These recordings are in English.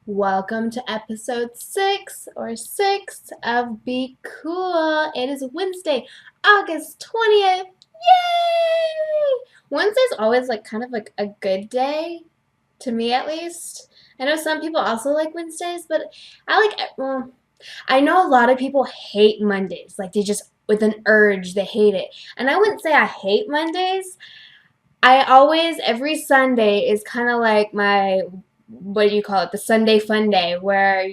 Welcome to episode 6 of Be Cool. It is Wednesday, August 20th. Yay! Wednesday's always kind of like a good day, to me at least. I know some people also like Wednesdays, but well, I know a lot of people hate Mondays. Like they just, with an urge, they hate it. And I wouldn't say I hate Mondays. Every Sunday is kind of like my, what do you call it, the Sunday fun day, where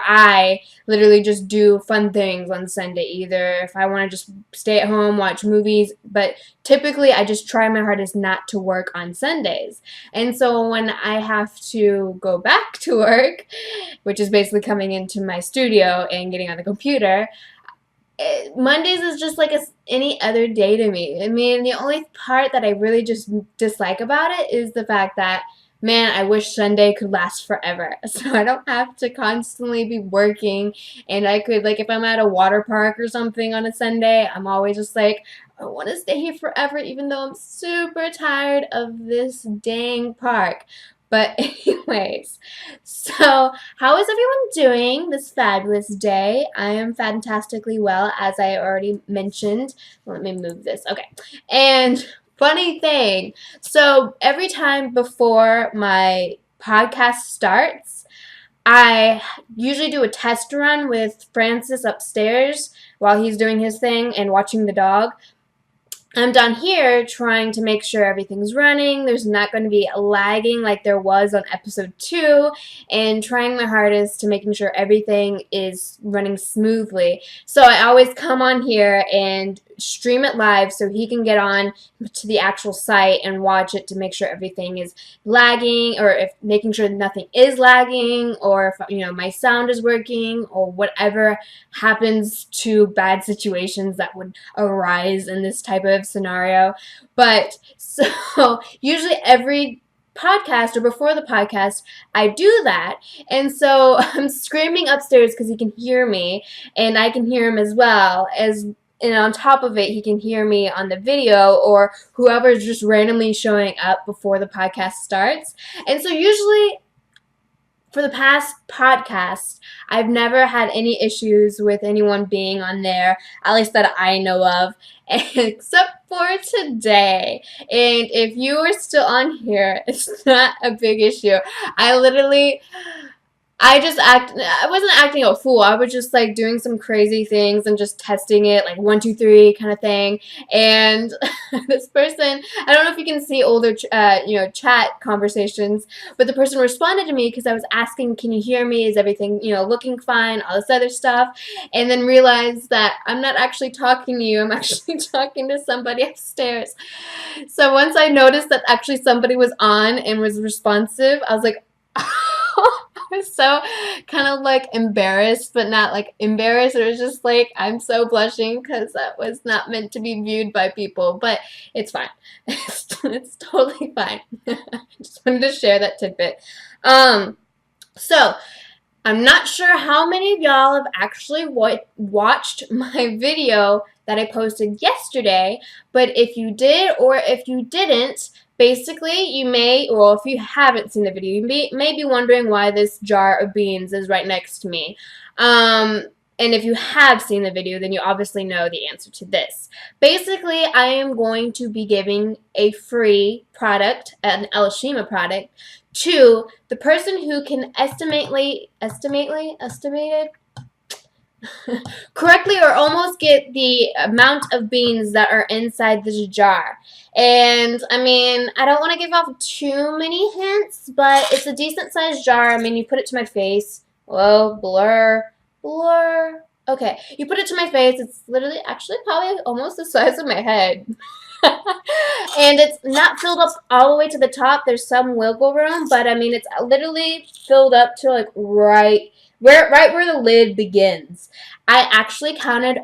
I literally just do fun things on Sunday. Either if I want to just stay at home, watch movies, but typically I just try my hardest not to work on Sundays. And so when I have to go back to work, which is basically coming into my studio and getting on the computer, Mondays is just like any other day to me. I mean, the only part that I really just dislike about it is the fact that, man, I wish Sunday could last forever. So I don't have to constantly be working. And I could, like, if I'm at a water park or something on a Sunday, I'm always just like, I want to stay here forever, even though I'm super tired of this dang park. But, anyways, so how is everyone doing this fabulous day? I am fantastically well, as I already mentioned. Let me move this. Okay. And funny thing, so every time before my podcast starts, I usually do a test run with Francis upstairs while he's doing his thing and watching the dog. I'm down here trying to make sure everything's running. There's not going to be lagging like there was on episode 2, and trying my hardest to making sure everything is running smoothly. So I always come on here and stream it live so he can get on to the actual site and watch it to make sure everything is lagging, or if making sure nothing is lagging, or if my sound is working, or whatever happens to bad situations that would arise in this type of scenario. But so usually every podcast or before the podcast, I do that. And so I'm screaming upstairs because he can hear me and I can hear him as well. And on top of it, he can hear me on the video, or whoever's just randomly showing up before the podcast starts. And so usually for the past podcast, I've never had any issues with anyone being on there, at least that I know of, except for today. And if you are still on here, it's not a big issue. I literally I wasn't acting a fool. I was just like doing some crazy things and just testing it, like 1, 2, 3 kind of thing. And this person, I don't know if you can see older, chat conversations, but the person responded to me because I was asking, "Can you hear me? Is everything, looking fine?" All this other stuff, and then realized that I'm not actually talking to you. I'm actually talking to somebody upstairs. So once I noticed that actually somebody was on and was responsive, I was like, I was so kind of like embarrassed, but not like embarrassed. It was just like, I'm so blushing because that was not meant to be viewed by people, but it's fine. It's totally fine. I just wanted to share that tidbit. So I'm not sure how many of y'all have actually watched my video that I posted yesterday, but if you did or if you didn't, basically you may, or if you haven't seen the video, you may be wondering why this jar of beans is right next to me. And if you have seen the video, then you obviously know the answer to this. Basically, I am going to be giving a free product, an L.Shima product, to the person who can estimated correctly or almost get the amount of beans that are inside this jar. And I mean, I don't want to give off too many hints, but it's a decent sized jar. I mean, you put it to my face. Whoa, blur. Okay, you put it to my face. It's literally actually probably almost the size of my head. And it's not filled up all the way to the top. There's some wiggle room, but I mean, it's literally filled up to like right where the lid begins. I actually counted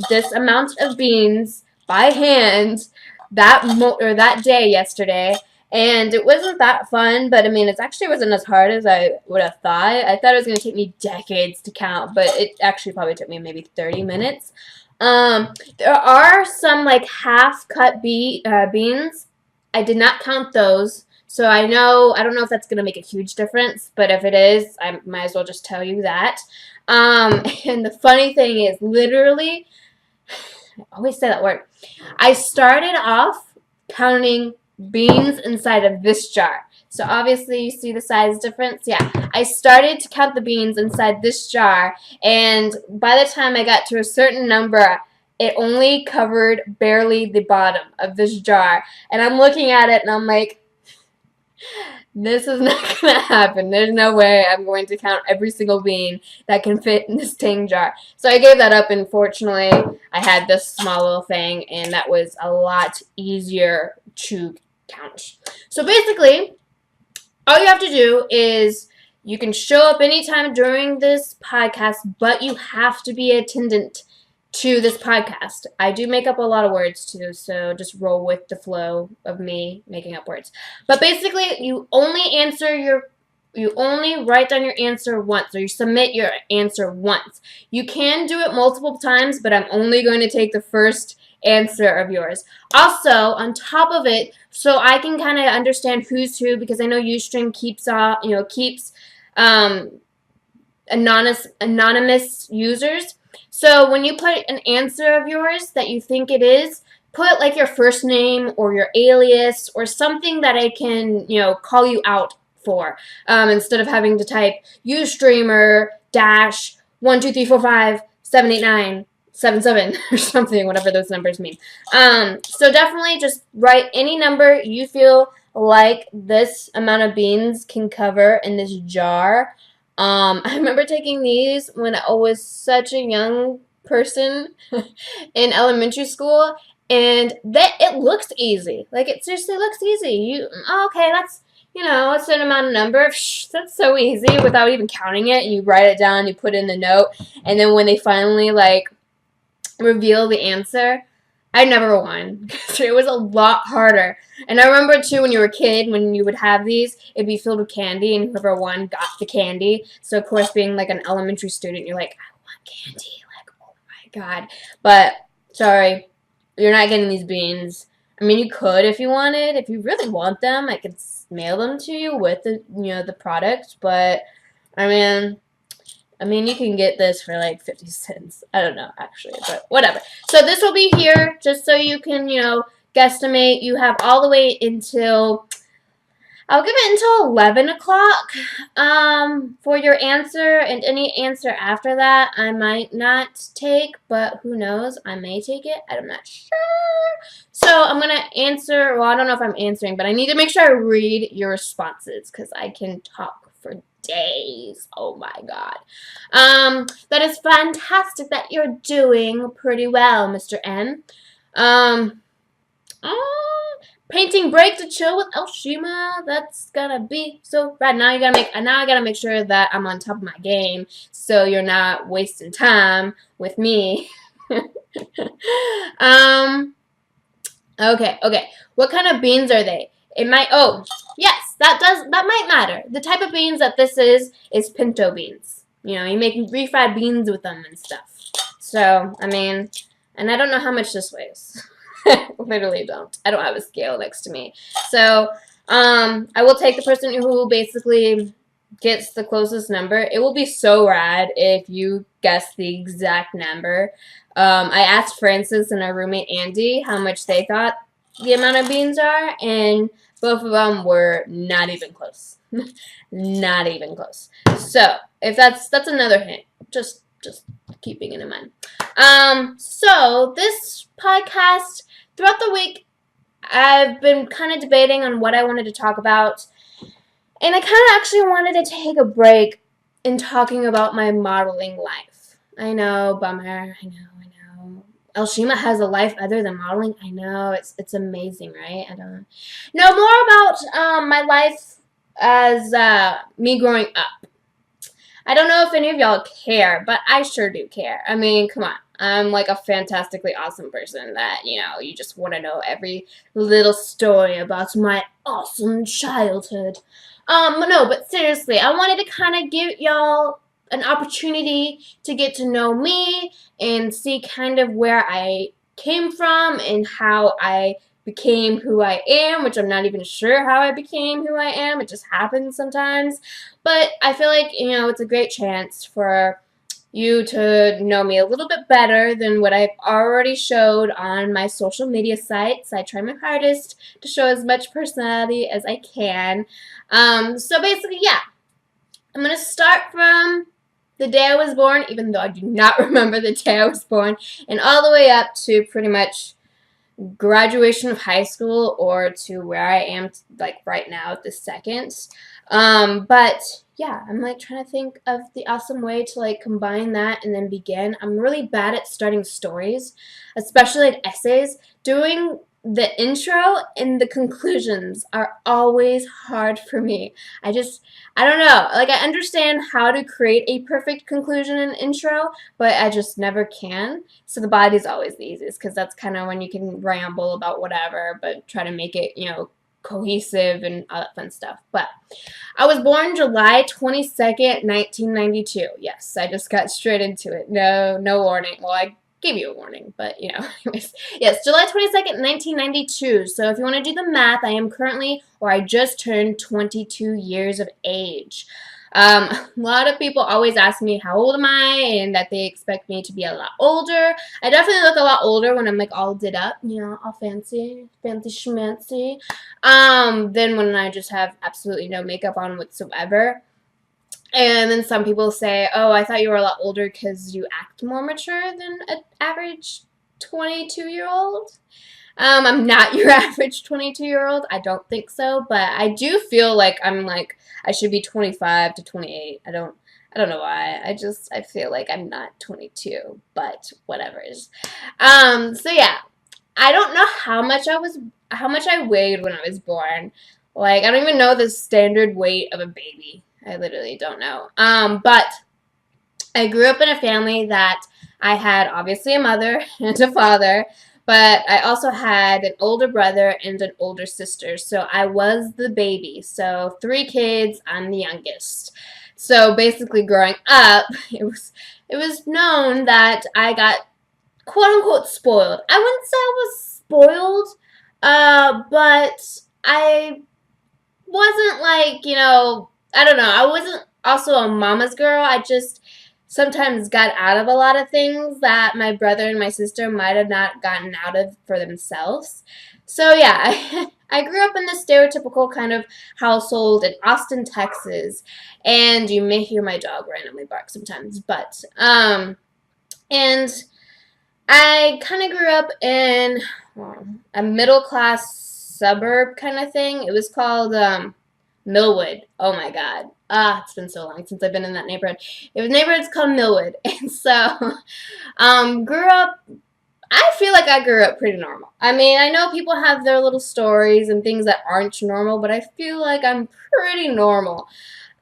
this amount of beans by hand that day yesterday, and it wasn't that fun, but I mean, it actually wasn't as hard as I would have thought. I thought it was going to take me decades to count, but it actually probably took me maybe 30 minutes. There are some like half cut beans. I did not count those, So I don't know if that's going to make a huge difference, but if it is, I might as well just tell you that. And the funny thing is, literally, I always say that word. I started off counting beans inside of this jar. So obviously you see the size difference? Yeah. I started to count the beans inside this jar, and by the time I got to a certain number, it only covered barely the bottom of this jar. And I'm looking at it and I'm like, this is not going to happen. There's no way I'm going to count every single bean that can fit in this tang jar. So I gave that up, and fortunately, I had this small little thing, and that was a lot easier to count. So basically, all you have to do is you can show up anytime during this podcast, but you have to be attendant to this podcast. I do make up a lot of words too, so just roll with the flow of me making up words. But basically, you only write down your answer once, or you submit your answer once. You can do it multiple times, but I'm only going to take the first answer of yours. Also, on top of it, so I can kind of understand who's who, because I know Ustream keeps anonymous users. So when you put an answer of yours that you think it is, put like your first name or your alias or something that I can, call you out for, instead of having to type Ustreamer dash 12345789777 or something, whatever those numbers mean. So definitely just write any number you feel like this amount of beans can cover in this jar. I remember taking these when I was such a young person in elementary school, and it looks easy. Like, it seriously looks easy. Okay, that's, a certain amount of number. That's so easy without even counting it. And you write it down, you put in the note, and then when they finally, reveal the answer, I never won. It was a lot harder. And I remember, too, when you were a kid, when you would have these, it'd be filled with candy, and whoever won got the candy. So, of course, being, an elementary student, you're like, I want candy. Oh, my God. But, sorry, you're not getting these beans. I mean, you could if you wanted. If you really want them, I could mail them to you with the product. But, I mean, you can get this for 50 cents. I don't know, actually, but whatever. So this will be here just so you can, guesstimate. You have all the way until, I'll give it until 11 o'clock for your answer, and any answer after that I might not take, but who knows? I may take it. I'm not sure. So I'm going to answer, well, I don't know if I'm answering, but I need to make sure I read your responses because I can talk for days. Oh my God. That is fantastic that you're doing pretty well, Mr. M. Painting break to chill with L.Shima. That's gonna be so rad. Now I gotta make sure that I'm on top of my game, so you're not wasting time with me. Okay. What kind of beans are they? Yes, that might matter. The type of beans that this is pinto beans. You make refried beans with them and stuff. So, I mean, and I don't know how much this weighs. Literally don't. I don't have a scale next to me. So, I will take the person who basically gets the closest number. It will be so rad if you guess the exact number. I asked Francis and our roommate Andy how much they thought the amount of beans are, and both of them were not even close. Not even close. So, if that's another hint. Just keeping it in mind. So this podcast, throughout the week, I've been kind of debating on what I wanted to talk about, and I kind of actually wanted to take a break in talking about my modeling life. I know, bummer. I know. L.Shima has a life other than modeling. I know, it's amazing, right? I don't know more about my life as me growing up. I don't know if any of y'all care, but I sure do care. I mean, come on. I'm like a fantastically awesome person that, you just want to know every little story about my awesome childhood. But seriously, I wanted to kind of give y'all an opportunity to get to know me and see kind of where I came from and how I became who I am, which I'm not even sure how I became who I am. It just happens sometimes. But I feel like, it's a great chance for you to know me a little bit better than what I've already showed on my social media sites. I try my hardest to show as much personality as I can. So basically, yeah, I'm going to start from the day I was born, even though I do not remember the day I was born, and all the way up to pretty much graduation of high school or to where I am like right now at this second. But yeah, I'm like trying to think of the awesome way to like combine that and then begin. I'm really bad at starting stories, especially like essays. Doing the intro and the conclusions are always hard for me. I don't know. Like I understand how to create a perfect conclusion and intro, but I just never can. So the body's always the easiest because that's kind of when you can ramble about whatever, but try to make it, cohesive and all that fun stuff. But I was born July 22nd, 1992. Yes, I just got straight into it. No warning. Well, I gave you a warning, but anyways. Yes, July 22nd, 1992. So if you want to do the math, I just turned 22 years of age. A lot of people always ask me how old am I and that they expect me to be a lot older. I definitely look a lot older when I'm like all did up, all fancy schmancy, than when I just have absolutely no makeup on whatsoever. And then some people say, oh, I thought you were a lot older because you act more mature than an average 22-year-old. I'm not your average 22-year-old. I don't think so, but I do feel like I should be 25 to 28. I don't know why. I feel like I'm not 22, but whatever. So yeah, I don't know how much I weighed when I was born. Like I don't even know the standard weight of a baby. I literally don't know. But I grew up in a family that I had obviously a mother and a father, but I also had an older brother and an older sister. So I was the baby. So 3 kids, I'm the youngest. So basically growing up, it was known that I got quote unquote spoiled. I wouldn't say I was spoiled, but I wasn't like, I don't know. I wasn't also a mama's girl. I just sometimes got out of a lot of things that my brother and my sister might have not gotten out of for themselves. So yeah, I grew up in this stereotypical kind of household in Austin, Texas, and you may hear my dog randomly bark sometimes, but and I kind of grew up in a middle class suburb kind of thing. It was called Millwood. Oh my God. It's been so long since I've been in that neighborhood. Neighborhood's called Millwood. And so, grew up, I feel like I grew up pretty normal. I mean, I know people have their little stories and things that aren't normal, but I feel like I'm pretty normal.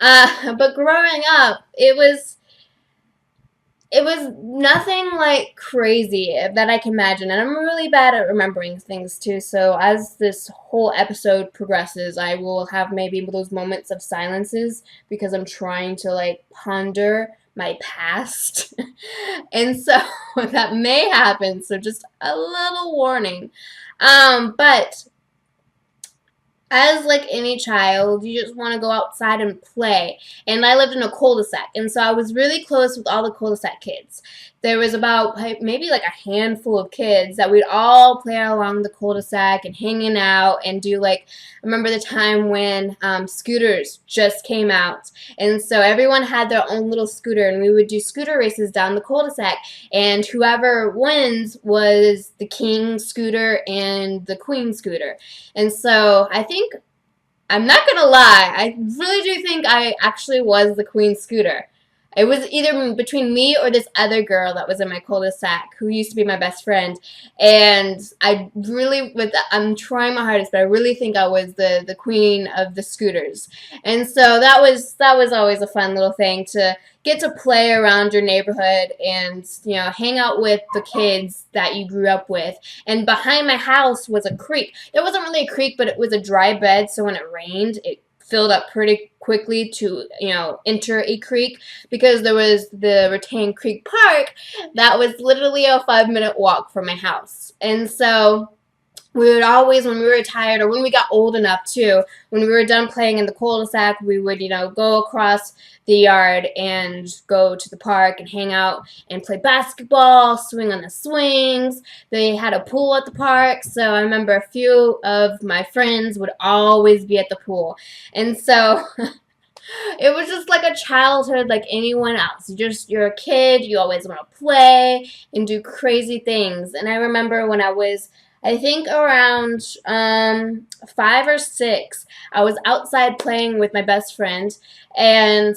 But growing up, it was nothing like crazy that I can imagine, and I'm really bad at remembering things too. So as this whole episode progresses, I will have maybe those moments of silences because I'm trying to like ponder my past, and so that may happen. So just a little warning. But as like any child, you just want to go outside and play. And I lived in a cul-de-sac, and so I was really close with all the cul-de-sac kids. There was about maybe like a handful of kids that we'd all play along the cul-de-sac and hanging out and do like, I remember the time when scooters just came out. And so everyone had their own little scooter, and we would do scooter races down the cul-de-sac. And whoever wins was the king scooter and the queen scooter. And so I think, I'm not going to lie, I really do think I actually was the queen scooter. It was either between me or this other girl that was in my cul-de-sac who used to be my best friend. And I'm trying my hardest, but I really think I was the queen of the scooters. And so that was always a fun little thing to get to play around your neighborhood and, hang out with the kids that you grew up with. And behind my house was a creek. There wasn't really a creek, but it was a dry bed. So when it rained, it filled up pretty quickly to, enter a creek because there was the Retained Creek Park that was literally a 5-minute walk from my house. And so we would always, when we were tired or when we got old enough too, when we were done playing in the cul-de-sac, we would, go across the yard and go to the park and hang out and play basketball, swing on the swings. They had a pool at the park, so I remember a few of my friends would always be at the pool. And so it was just like a childhood like anyone else. You're a kid, you always want to play and do crazy things. And I remember when I was, I think around 5 or 6, I was outside playing with my best friend, and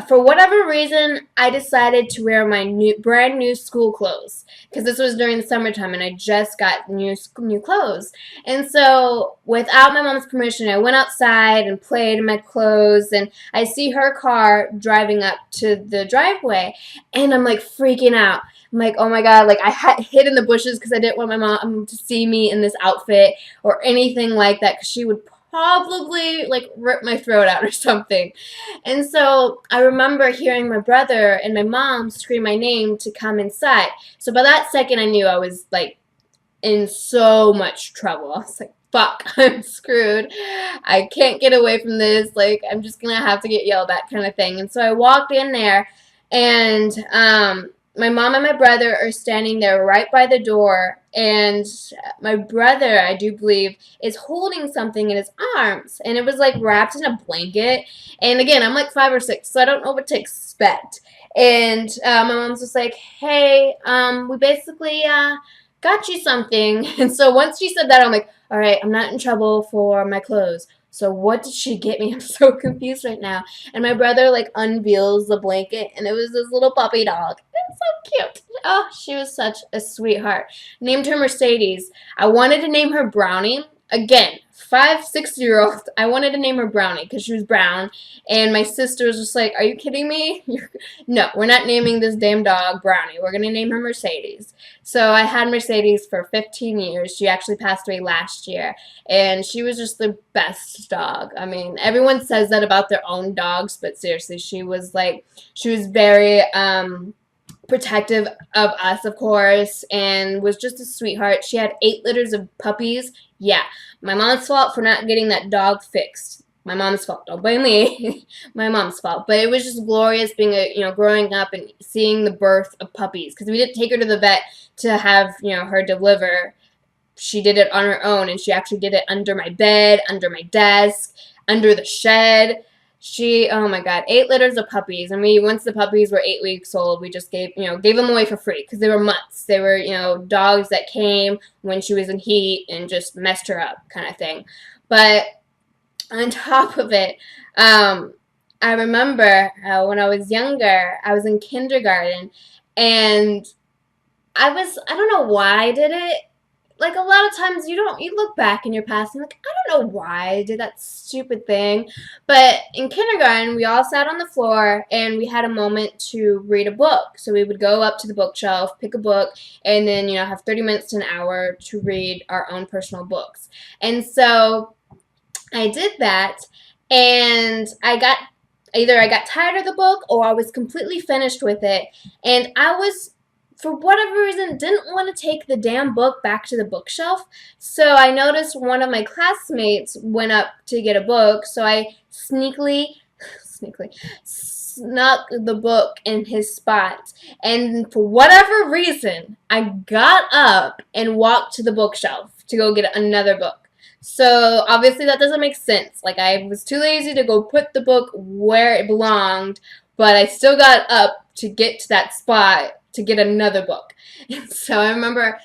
for whatever reason, I decided to wear my brand new school clothes because this was during the summertime and I just got new clothes. And so, without my mom's permission, I went outside and played in my clothes. And I see her car driving up to the driveway, and I'm like freaking out. I'm like, oh my god! Like I hid in the bushes because I didn't want my mom to see me in this outfit or anything like that because she would probably like rip my throat out or something. And so I remember hearing my brother and my mom scream my name to come inside. So by that second, I knew I was like in so much trouble. I was like, fuck, I'm screwed. I can't get away from this. Like, I'm just gonna have to get yelled at, kind of thing. And so I walked in there, and my mom and my brother are standing there right by the door, and my brother, I do believe, is holding something in his arms, and it was like wrapped in a blanket. And again, I'm like 5 or 6, so I don't know what to expect. And my mom's just like, hey, we basically got you something. And so once she said that, I'm like, all right, I'm not in trouble for my clothes. So what did she get me? I'm so confused right now. And my brother like unveils the blanket, and it was this little puppy dog. It was so cute. Oh, she was such a sweetheart. Named her Mercedes. I wanted to name her Brownie. Again, 5, 6 year old. I wanted to name her Brownie because she was brown. And my sister was just like, are you kidding me? No, we're not naming this damn dog Brownie. We're going to name her Mercedes. So I had Mercedes for 15 years. She actually passed away last year. And she was just the best dog. I mean, everyone says that about their own dogs, but seriously, she was very protective of us, of course, and was just a sweetheart. She had 8 litters of puppies. Yeah, my mom's fault for not getting that dog fixed. My mom's fault. Don't blame me. My mom's fault. But it was just glorious being growing up and seeing the birth of puppies, because we didn't take her to the vet to have, her deliver. She did it on her own, and she actually did it under my bed, under my desk, under the shed. Oh my god, 8 litters of puppies. And once the puppies were 8 weeks old, we just gave them away for free because they were mutts. They were, dogs that came when she was in heat and just messed her up, kind of thing. But on top of it, I remember when I was younger, I was in kindergarten, and I don't know why I did it. Like, a lot of times you look back in your past and like, I don't know why I did that stupid thing. But in kindergarten, we all sat on the floor and we had a moment to read a book. So we would go up to the bookshelf, pick a book, and then, have 30 minutes to an hour to read our own personal books. And so I did that, and I got tired of the book or I was completely finished with it, and I was, for whatever reason, didn't want to take the damn book back to the bookshelf. So I noticed one of my classmates went up to get a book, so I sneakily snuck the book in his spot. And for whatever reason, I got up and walked to the bookshelf to go get another book. So obviously that doesn't make sense. Like, I was too lazy to go put the book where it belonged, but I still got up to get to that spot to get another book. And so I remember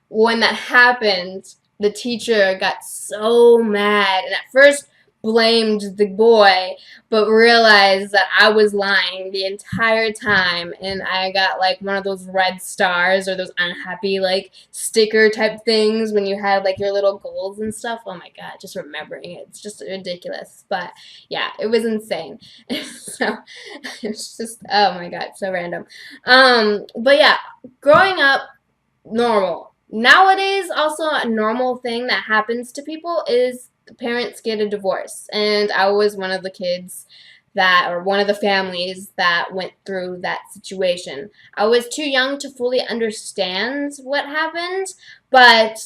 when that happened, the teacher got so mad, and at first blamed the boy, but realized that I was lying the entire time, and I got like one of those red stars or those unhappy like sticker type things when you had like your little goals and stuff. Oh my god, just remembering it's just ridiculous. But yeah, it was insane. So it's just, oh my god, so random. But yeah, growing up, normal. Nowadays, also a normal thing that happens to people is the parents get a divorce. And I was one of the kids or one of the families that went through that situation. I was too young to fully understand what happened, but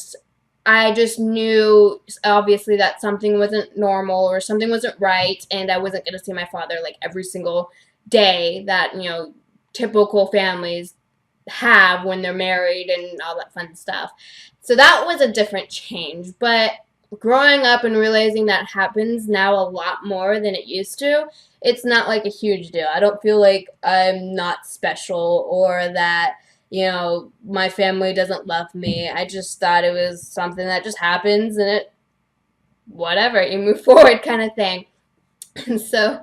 I just knew obviously that something wasn't normal or something wasn't right, and I wasn't going to see my father like every single day that, typical families have when they're married and all that fun stuff. So that was a different change. But growing up and realizing that happens now a lot more than it used to, it's not like a huge deal. I don't feel like I'm not special or that, my family doesn't love me. I just thought it was something that just happens and whatever, you move forward kind of thing. And so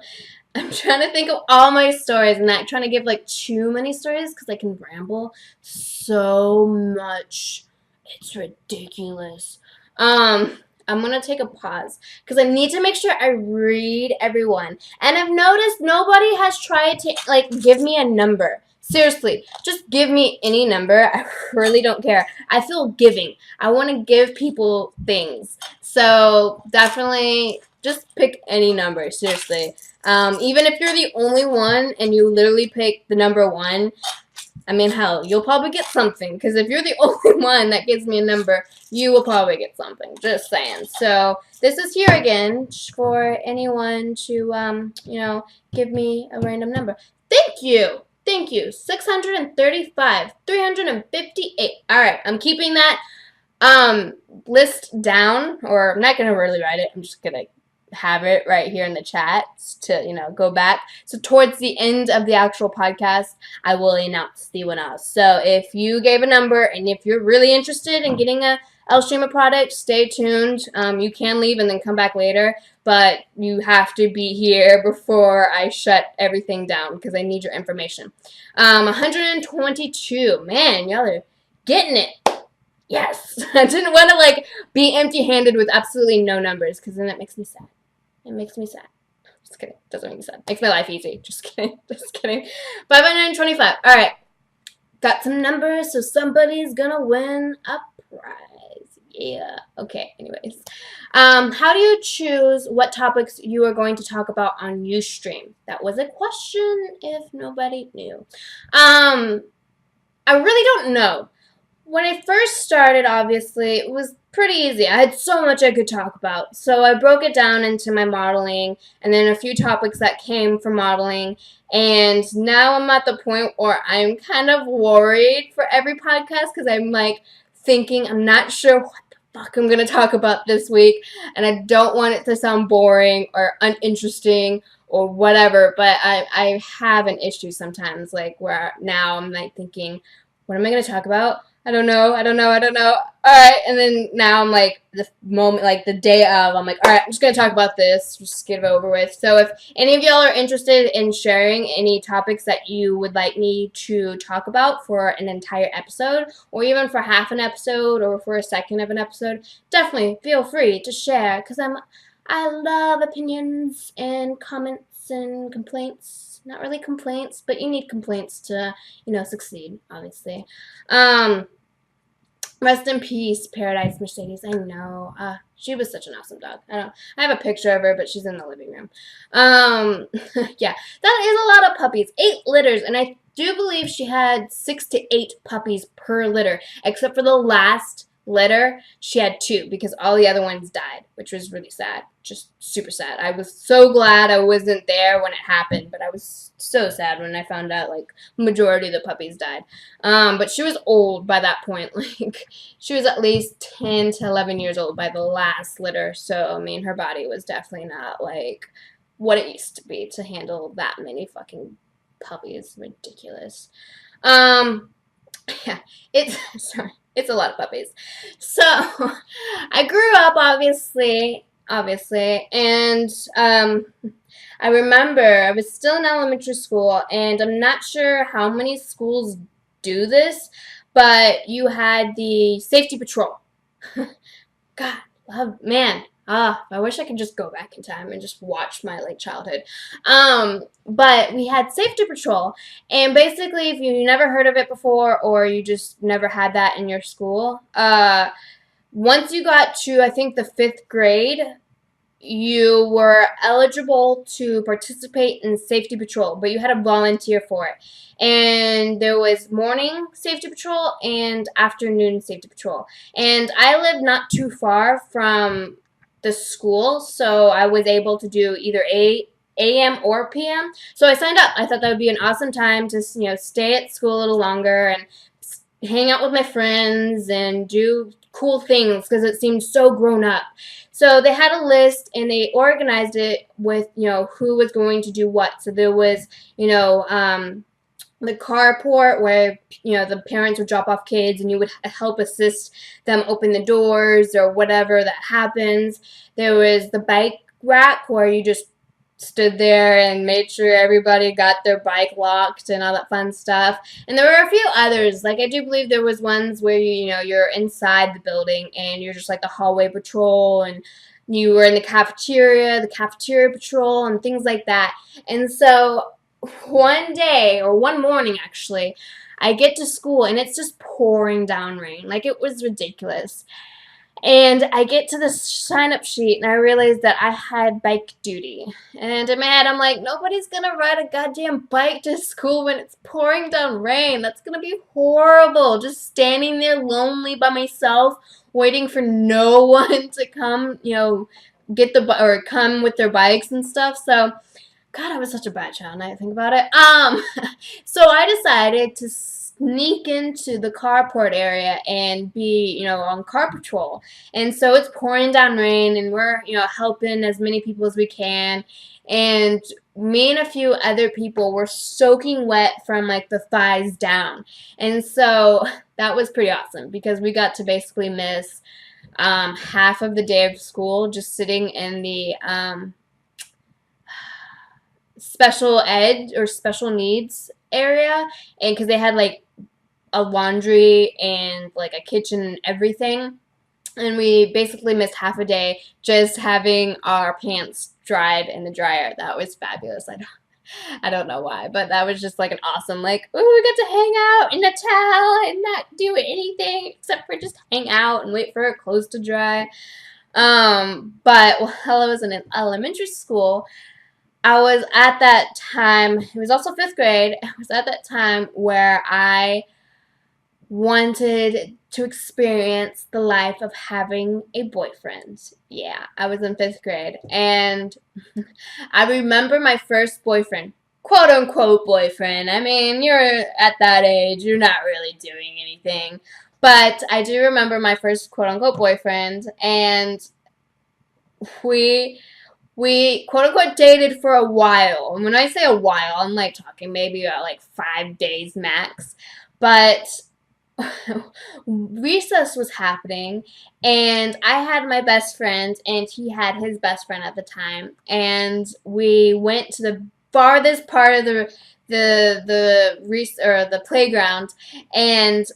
I'm trying to think of all my stories and not trying to give like too many stories because I can ramble so much. It's ridiculous. I'm gonna take a pause because I need to make sure I read everyone. And I've noticed nobody has tried to like give me a number. Seriously, just give me any number. I really don't care. I feel giving. I want to give people things. So definitely just pick any number. Seriously. Even if you're the only one and you literally pick the number one, I mean, hell, you'll probably get something. Because if you're the only one that gives me a number, you will probably get something. Just saying. So this is here again for anyone to, give me a random number. Thank you. Thank you. 635. 358. All right. I'm keeping that list down, or I'm not going to really write it. I'm just going to have it right here in the chat to, go back. So towards the end of the actual podcast, I will announce the winners. So if you gave a number and if you're really interested in getting a L.Shima product, stay tuned. You can leave and then come back later, but you have to be here before I shut everything down because I need your information. 122. Man, y'all are getting it. Yes. I didn't want to be empty-handed with absolutely no numbers because then it makes me sad. It makes me sad. Just kidding. Doesn't make me sad. Makes my life easy. Just kidding. Just kidding. 525. All right. Got some numbers, so somebody's gonna win a prize. Yeah. Okay. Anyways, how do you choose what topics you are going to talk about on Ustream? That was a question. If nobody knew, I really don't know. When I first started, obviously, it was pretty easy. I had so much I could talk about. So I broke it down into my modeling and then a few topics that came from modeling. And now I'm at the point where I'm kind of worried for every podcast because I'm thinking I'm not sure what the fuck I'm going to talk about this week. And I don't want it to sound boring or uninteresting or whatever. But I have an issue sometimes where now I'm thinking, what am I going to talk about? I don't know. All right, and then now I'm the moment, the day of, I'm all right, I'm just going to talk about this, just get it over with. So if any of y'all are interested in sharing any topics that you would like me to talk about for an entire episode, or even for half an episode, or for a second of an episode, definitely feel free to share, because I love opinions and comments and complaints. Not really complaints, but you need complaints to, succeed, obviously. Rest in peace, Paradise Mercedes. I know. She was such an awesome dog. I have a picture of her, but she's in the living room. Yeah, that is a lot of puppies. 8 litters, and I do believe she had 6 to 8 puppies per litter, except for the last litter, she had 2 because all the other ones died, which was really sad. Just super sad. I was so glad I wasn't there when it happened, but I was so sad when I found out majority of the puppies died. But she was old by that point. She was at least 10 to 11 years old by the last litter. So I mean, her body was definitely not what it used to be to handle that many fucking puppies. Ridiculous. Yeah, it's a lot of puppies. So I grew up obviously, and I remember I was still in elementary school, and I'm not sure how many schools do this, but you had the safety patrol. God, man. I wish I could just go back in time and just watch my childhood. But we had safety patrol, and basically, if you never heard of it before or you just never had that in your school, once you got to I think the 5th grade, you were eligible to participate in safety patrol, but you had to volunteer for it. And there was morning safety patrol and afternoon safety patrol. And I lived not too far from the school, so I was able to do either a.m. or p.m. So I signed up. I thought that would be an awesome time to stay at school a little longer and hang out with my friends and do cool things because it seemed so grown up. So they had a list and they organized it with who was going to do what. So there was you know the carport where the parents would drop off kids and you would help assist them open the doors or whatever that happens. There was the bike rack where you just stood there and made sure everybody got their bike locked and all that fun stuff. And there were a few others. Like I do believe there was ones where you're inside the building and you're just like the hallway patrol, and you were in the cafeteria patrol and things like that. And so one day, or one morning actually, I get to school and it's just pouring down rain. Like it was ridiculous. And I get to the sign up sheet and I realize that I had bike duty. And in my head, I'm like, nobody's gonna ride a goddamn bike to school when it's pouring down rain. That's gonna be horrible. Just standing there lonely by myself, waiting for no one to come, get or come with their bikes and stuff. So God, I was such a bad child now I think about it. So I decided to sneak into the carport area and be, on car patrol. And so it's pouring down rain and we're, helping as many people as we can. And me and a few other people were soaking wet from like the thighs down. And so that was pretty awesome because we got to basically miss half of the day of school just sitting in the special ed or special needs area, and because they had like a laundry and like a kitchen and everything, and we basically missed half a day just having our pants dried in the dryer. That was fabulous. I don't know why, but that was just like an awesome, like, ooh, we get to hang out in a towel and not do anything except for just hang out and wait for our clothes to dry. But while I was in elementary school, I was at that time, it was also fifth grade, I was at that time where I wanted to experience the life of having a boyfriend. Yeah, I was in fifth grade. And I remember my first boyfriend, quote unquote boyfriend. I mean, you're at that age, you're not really doing anything. But I do remember my first quote unquote boyfriend, and we quote unquote dated for a while. And when I say a while, I'm like talking maybe about like 5 days max. But recess was happening and I had my best friend and he had his best friend at the time, and we went to the farthest part of the playground, and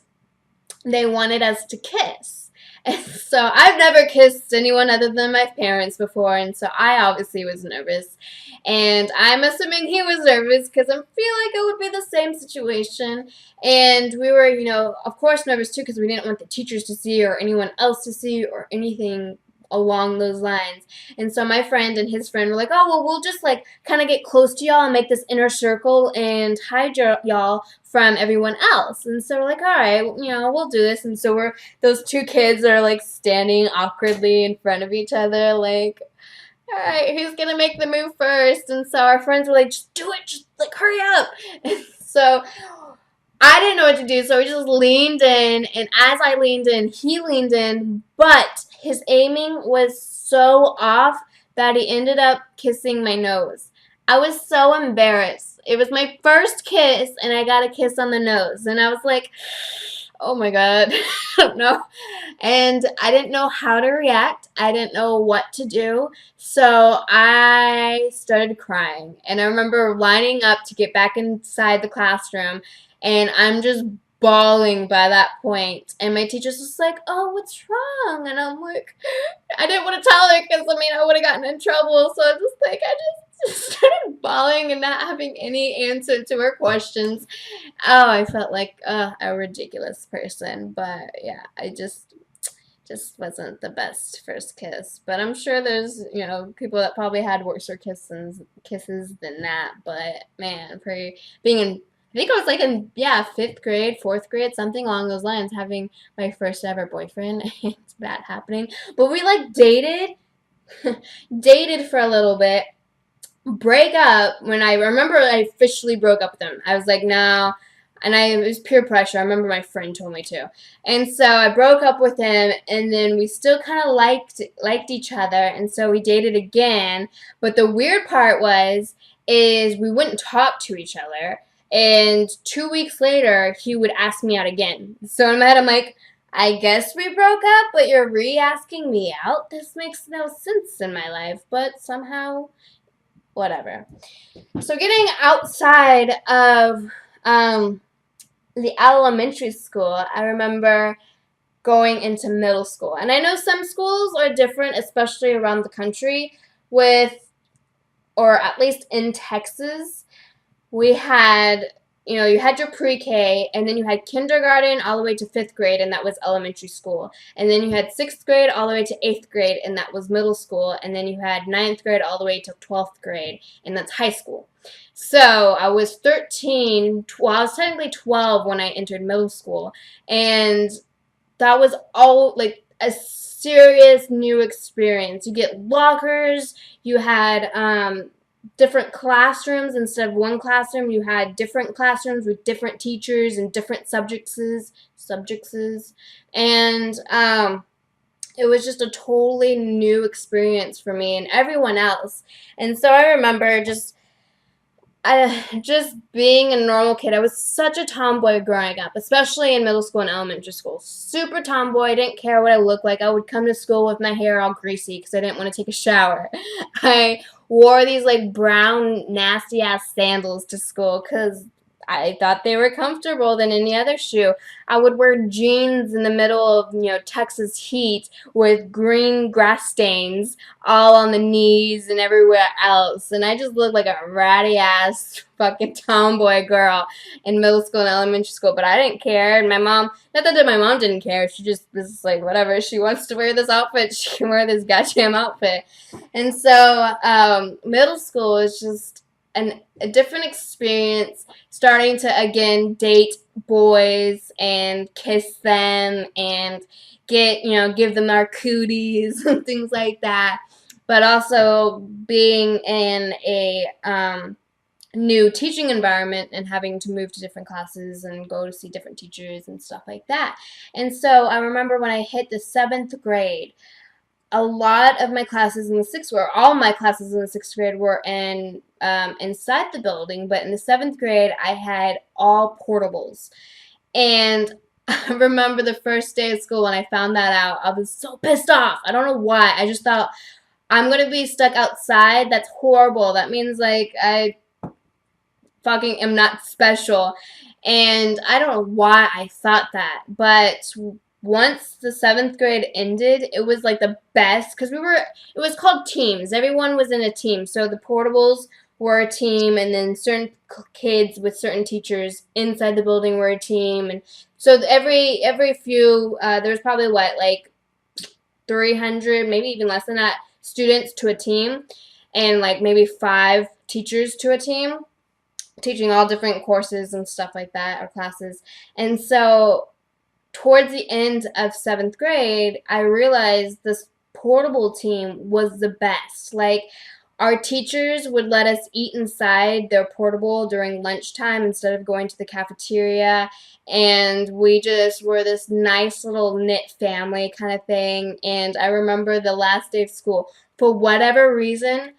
they wanted us to kiss. And so I've never kissed anyone other than my parents before, and so I obviously was nervous. And I'm assuming he was nervous because I feel like it would be the same situation. And we were, of course nervous too because we didn't want the teachers to see or anyone else to see or anything along those lines. And so my friend and his friend were like, oh, well, we'll just like kind of get close to y'all and make this inner circle and hide y'all from everyone else. And so we're like, all right, we'll do this. And so those two kids are like standing awkwardly in front of each other, like, all right, who's gonna make the move first? And so our friends were like, just do it, just like hurry up. And so I didn't know what to do, so we just leaned in, and as I leaned in, he leaned in, but his aiming was so off that he ended up kissing my nose. I was so embarrassed. It was my first kiss, and I got a kiss on the nose, and I was like, oh my God, I don't know. And I didn't know how to react. I didn't know what to do. So I started crying. And I remember lining up to get back inside the classroom, and I'm just bawling by that point. And my teacher's just like, oh, what's wrong? And I'm like, I didn't want to tell her because, I would have gotten in trouble. So I was just like, I just started bawling and not having any answer to her questions. Oh, I felt like a ridiculous person. But yeah, I just just wasn't the best first kiss. But I'm sure there's, people that probably had worser kisses than that. But man, for being in, I think I was like in, yeah, fifth grade, fourth grade, something along those lines, having my first ever boyfriend and that happening. But we like dated, dated for a little bit, break up when I remember I officially broke up with him. I was like, no. And it was peer pressure. I remember my friend told me to. And so I broke up with him, and then we still kind of liked each other, and so we dated again. But the weird part is we wouldn't talk to each other. And 2 weeks later, he would ask me out again. So in my head, I'm like, I guess we broke up, but you're re-asking me out? This makes no sense in my life, but somehow whatever. So getting outside of the elementary school, I remember going into middle school. And I know some schools are different, especially around the country, or at least in Texas, we had, you had your pre-K, and then you had kindergarten all the way to fifth grade, and that was elementary school. And then you had sixth grade all the way to eighth grade, and that was middle school. And then you had ninth grade all the way to 12th grade, and that's high school. So I was 13, well, I was technically 12 when I entered middle school, and that was all like a serious new experience. You get lockers, you had different classrooms. Instead of one classroom, you had different classrooms with different teachers and different subjects, and it was just a totally new experience for me and everyone else. And so I remember just being a normal kid. I was such a tomboy growing up, especially in middle school and elementary school. Super tomboy. I didn't care what I looked like. I would come to school with my hair all greasy because I didn't want to take a shower. I wore these like brown nasty ass sandals to school because I thought they were comfortable than any other shoe. I would wear jeans in the middle of, Texas heat with green grass stains all on the knees and everywhere else. And I just looked like a ratty ass fucking tomboy girl in middle school and elementary school. But I didn't care. And my mom, not that my mom didn't care. She just was like, whatever. She wants to wear this outfit, she can wear this goddamn outfit. And so middle school is just a different experience, starting to again date boys and kiss them and give them our cooties and things like that, but also being in a new teaching environment and having to move to different classes and go to see different teachers and stuff like that. And so I remember when I hit the 7th grade, a lot of my classes in the all my classes in the 6th grade were inside the building, but in the 7th grade, I had all portables. And I remember the first day of school when I found that out, I was so pissed off. I don't know why. I just thought, I'm going to be stuck outside. That's horrible. That means, like, I fucking am not special. And I don't know why I thought that, but once the 7th grade ended, it was like the best because it was called teams. Everyone was in a team. So the portables were a team, and then certain kids with certain teachers inside the building were a team. And so every few, there was probably like 300, maybe even less than that, students to a team, and like maybe 5 teachers to a team, teaching all different courses and stuff like that, or classes. And so towards the end of 7th grade, I realized this portable team was the best. Like, our teachers would let us eat inside their portable during lunchtime instead of going to the cafeteria. And we just were this nice little knit family kind of thing. And I remember the last day of school, for whatever reason,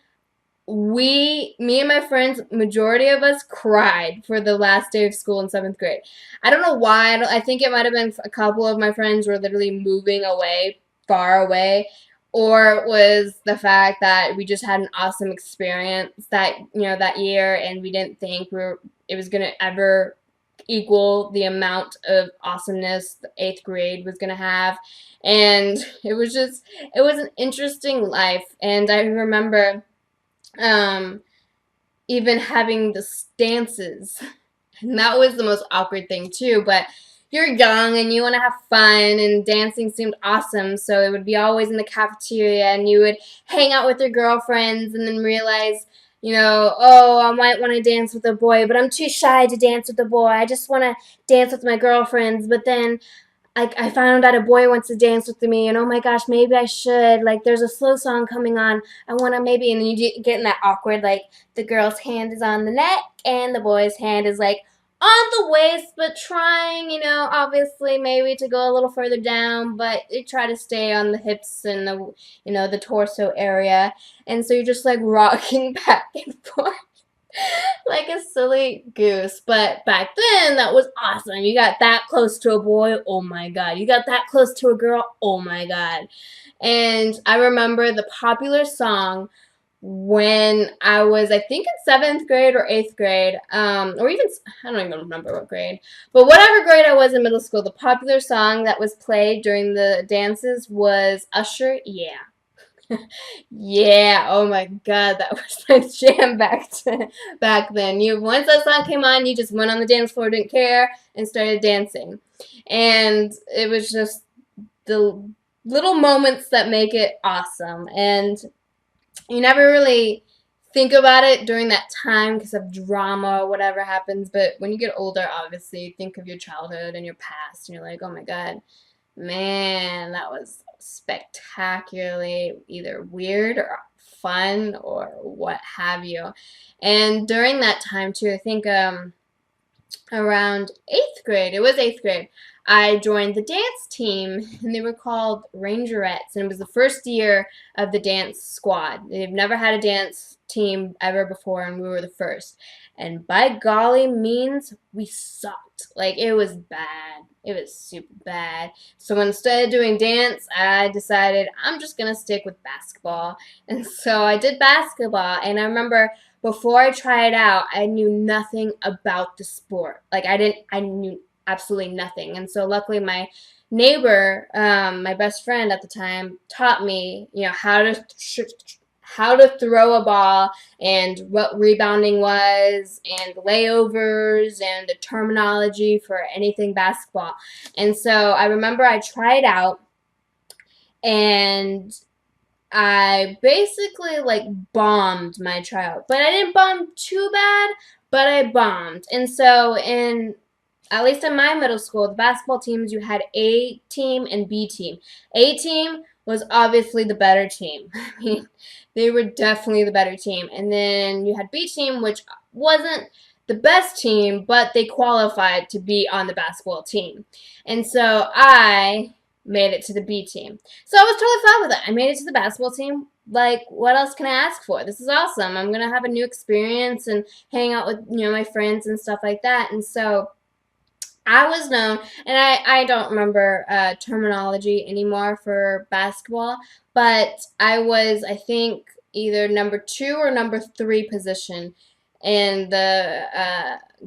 me and my friends, majority of us cried for the last day of school in 7th grade. I don't know why. I think it might have been a couple of my friends were literally moving away, far away, or it was the fact that we just had an awesome experience that year, and we didn't think it was gonna ever equal the amount of awesomeness the 8th grade was gonna have. And it was an interesting life. And I remember even having the stances. And that was the most awkward thing too, but you're young and you want to have fun, and dancing seemed awesome, so it would be always in the cafeteria, and you would hang out with your girlfriends and then realize, oh, I might want to dance with a boy, but I'm too shy to dance with a boy. I just want to dance with my girlfriends, but then I found out a boy wants to dance with me, and oh my gosh, maybe I should. Like, there's a slow song coming on. I want to maybe, and then you get in that awkward, like, the girl's hand is on the neck, and the boy's hand is, like, on the waist, but trying, obviously maybe to go a little further down, but they try to stay on the hips and the torso area. And so you're just, like, rocking back and forth like a silly goose. But back then, that was awesome. You got that close to a boy, oh my god. You got that close to a girl, oh my god. And I remember the popular song when I was, I think, in seventh grade or eighth grade, or even, I don't even remember what grade, but whatever grade I was in middle school, the popular song that was played during the dances was Usher, Yeah. Yeah, oh my god, that was my jam back then. Once that song came on, you just went on the dance floor, didn't care, and started dancing. And it was just the little moments that make it awesome. And you never really think about it during that time because of drama or whatever happens, but when you get older, obviously, you think of your childhood and your past, and you're like, oh my god, man, that was spectacularly either weird or fun or what have you. And during that time too, I think around eighth grade, it was eighth grade, I joined the dance team, and they were called Rangerettes, and it was the first year of the dance squad. They've never had a dance team ever before, and we were the first. And by golly means, we sucked. Like, it was bad. It was super bad. So instead of doing dance, I decided I'm just going to stick with basketball. And so I did basketball, and I remember before I tried out, I knew nothing about the sport. Like, I knew absolutely nothing. And so luckily my neighbor, my best friend at the time, taught me, how to throw a ball and what rebounding was and layovers and the terminology for anything basketball. And so I remember I tried out, and I basically like bombed my tryout, but I didn't bomb too bad, but I bombed. And so at least in my middle school, the basketball teams, you had A team and B team. A team was obviously the better team. I mean, they were definitely the better team. And then you had B team, which wasn't the best team, but they qualified to be on the basketball team. And so I made it to the B team. So I was totally fine with it. I made it to the basketball team. Like, what else can I ask for? This is awesome. I'm going to have a new experience and hang out with, my friends and stuff like that. And so I was known, and I don't remember terminology anymore for basketball, but I was, I think, either number 2 or number 3 position in the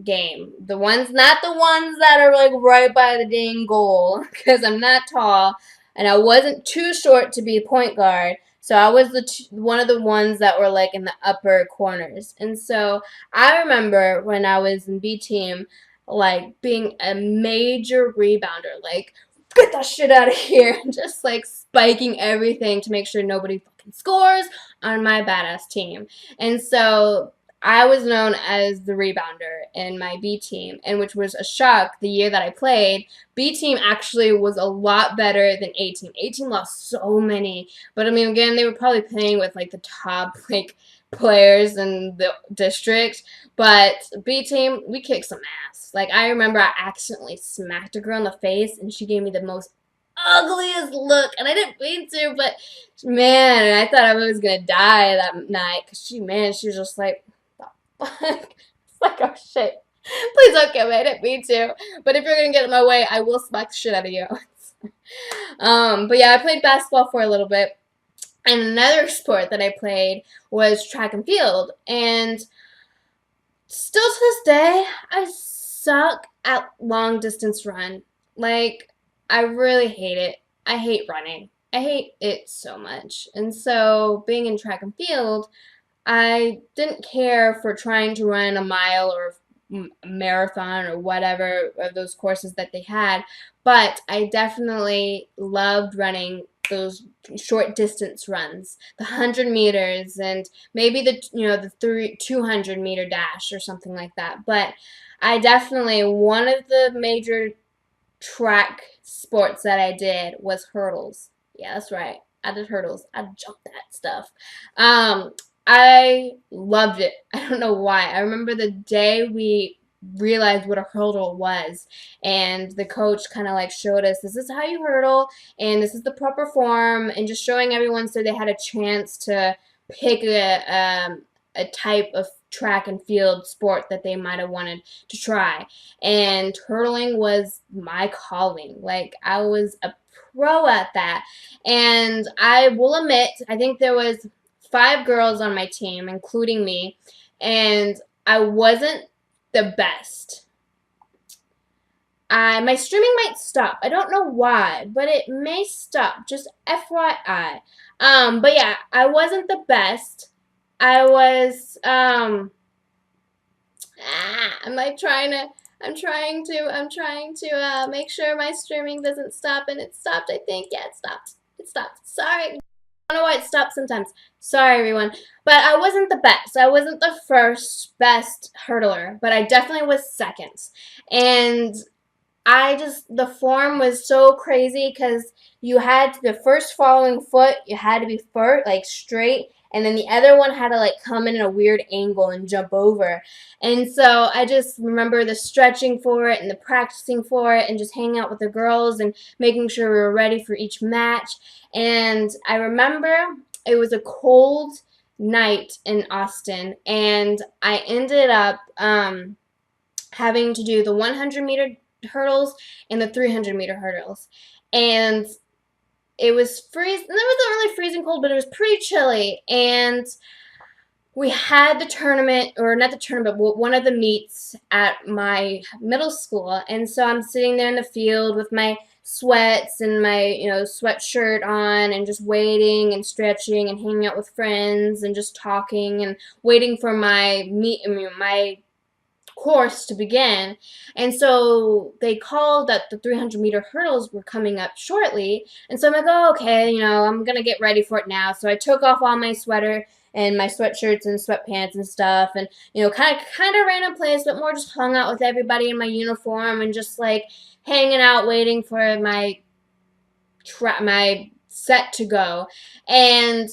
game. Not the ones that are like right by the dang goal, because I'm not tall, and I wasn't too short to be a point guard. So I was one of the ones that were like in the upper corners. And so I remember when I was in B team, like being a major rebounder, like get that shit out of here, and just like spiking everything to make sure nobody fucking scores on my badass team. And so I was known as the rebounder in my B team, and which was a shock the year that I played. B team actually was a lot better than A team. A team lost so many, but I mean, again, they were probably playing with like the top like players in the district. But B team, we kicked some ass. Like, I remember I accidentally smacked a girl in the face, and she gave me the most ugliest look, and I didn't mean to, but man, I thought I was gonna die that night, because she was just like, the fuck? It's like, oh shit, please don't kill me, I didn't mean to, but if you're gonna get in my way, I will smack the shit out of you. But yeah, I played basketball for a little bit, and another sport that I played was track and field, and still to this day, I suck at long distance run. Like, I really hate it. I hate running. I hate it so much. And so, being in track and field, I didn't care for trying to run a mile or marathon or whatever of those courses that they had, but I definitely loved running those short distance runs, the 100 meters, and maybe the 200 meter dash or something like that. But I definitely, one of the major track sports that I did was hurdles. Yeah, that's right. I did hurdles. I jumped that stuff. Um, I loved it. I don't know why. I remember the day we realized what a hurdle was, and the coach kind of like showed us, this is how you hurdle, and this is the proper form, and just showing everyone so they had a chance to pick a type of track and field sport that they might have wanted to try. And hurdling was my calling. Like, I was a pro at that. And I will admit, I think there was 5 girls on my team, including me, and I wasn't the best. My streaming might stop. I don't know why, but it may stop. Just FYI. But yeah, I wasn't the best. I was I'm like I'm trying to make sure my streaming doesn't stop, and it stopped, I think. Yeah, it stopped. It stopped. Sorry. I don't know why it stops sometimes. Sorry, everyone. But I wasn't the best. I wasn't the first best hurdler, but I definitely was second. And the form was so crazy because you had the first following foot, you had to be first, like straight, and then the other one had to like come in a weird angle and jump over. And so I just remember the stretching for it and the practicing for it and just hanging out with the girls and making sure we were ready for each match. And I remember it was a cold night in Austin, and I ended up having to do the 100-meter hurdles and the 300-meter hurdles. And it was freezing. It wasn't really freezing cold, but it was pretty chilly. And we had the tournament, or not the tournament, but one of the meets at my middle school. And so I'm sitting there in the field with my sweats and my, sweatshirt on, and just waiting and stretching and hanging out with friends and just talking and waiting for my course to begin. And so they called that the 300-meter hurdles were coming up shortly. And so I'm like, oh, okay, I'm going to get ready for it now. So I took off all my sweater and my sweatshirts and sweatpants and stuff, and kind of random place, but more just hung out with everybody in my uniform and just like hanging out waiting for my set to go. And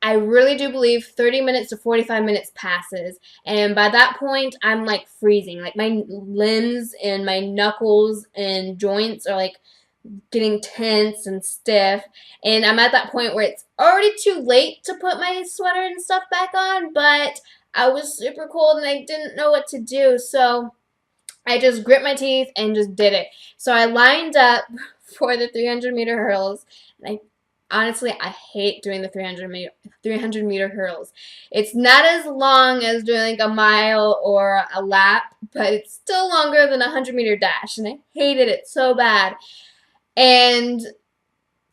I really do believe 30 minutes to 45 minutes passes, and by that point, I'm like freezing. Like, my limbs and my knuckles and joints are like getting tense and stiff, and I'm at that point where it's already too late to put my sweater and stuff back on, but I was super cold and I didn't know what to do, so I just grit my teeth and just did it. So I lined up for the 300-meter hurdles, and I hate doing the 300-meter hurdles. It's not as long as doing like a mile or a lap, but it's still longer than a 100-meter dash, and I hated it so bad. And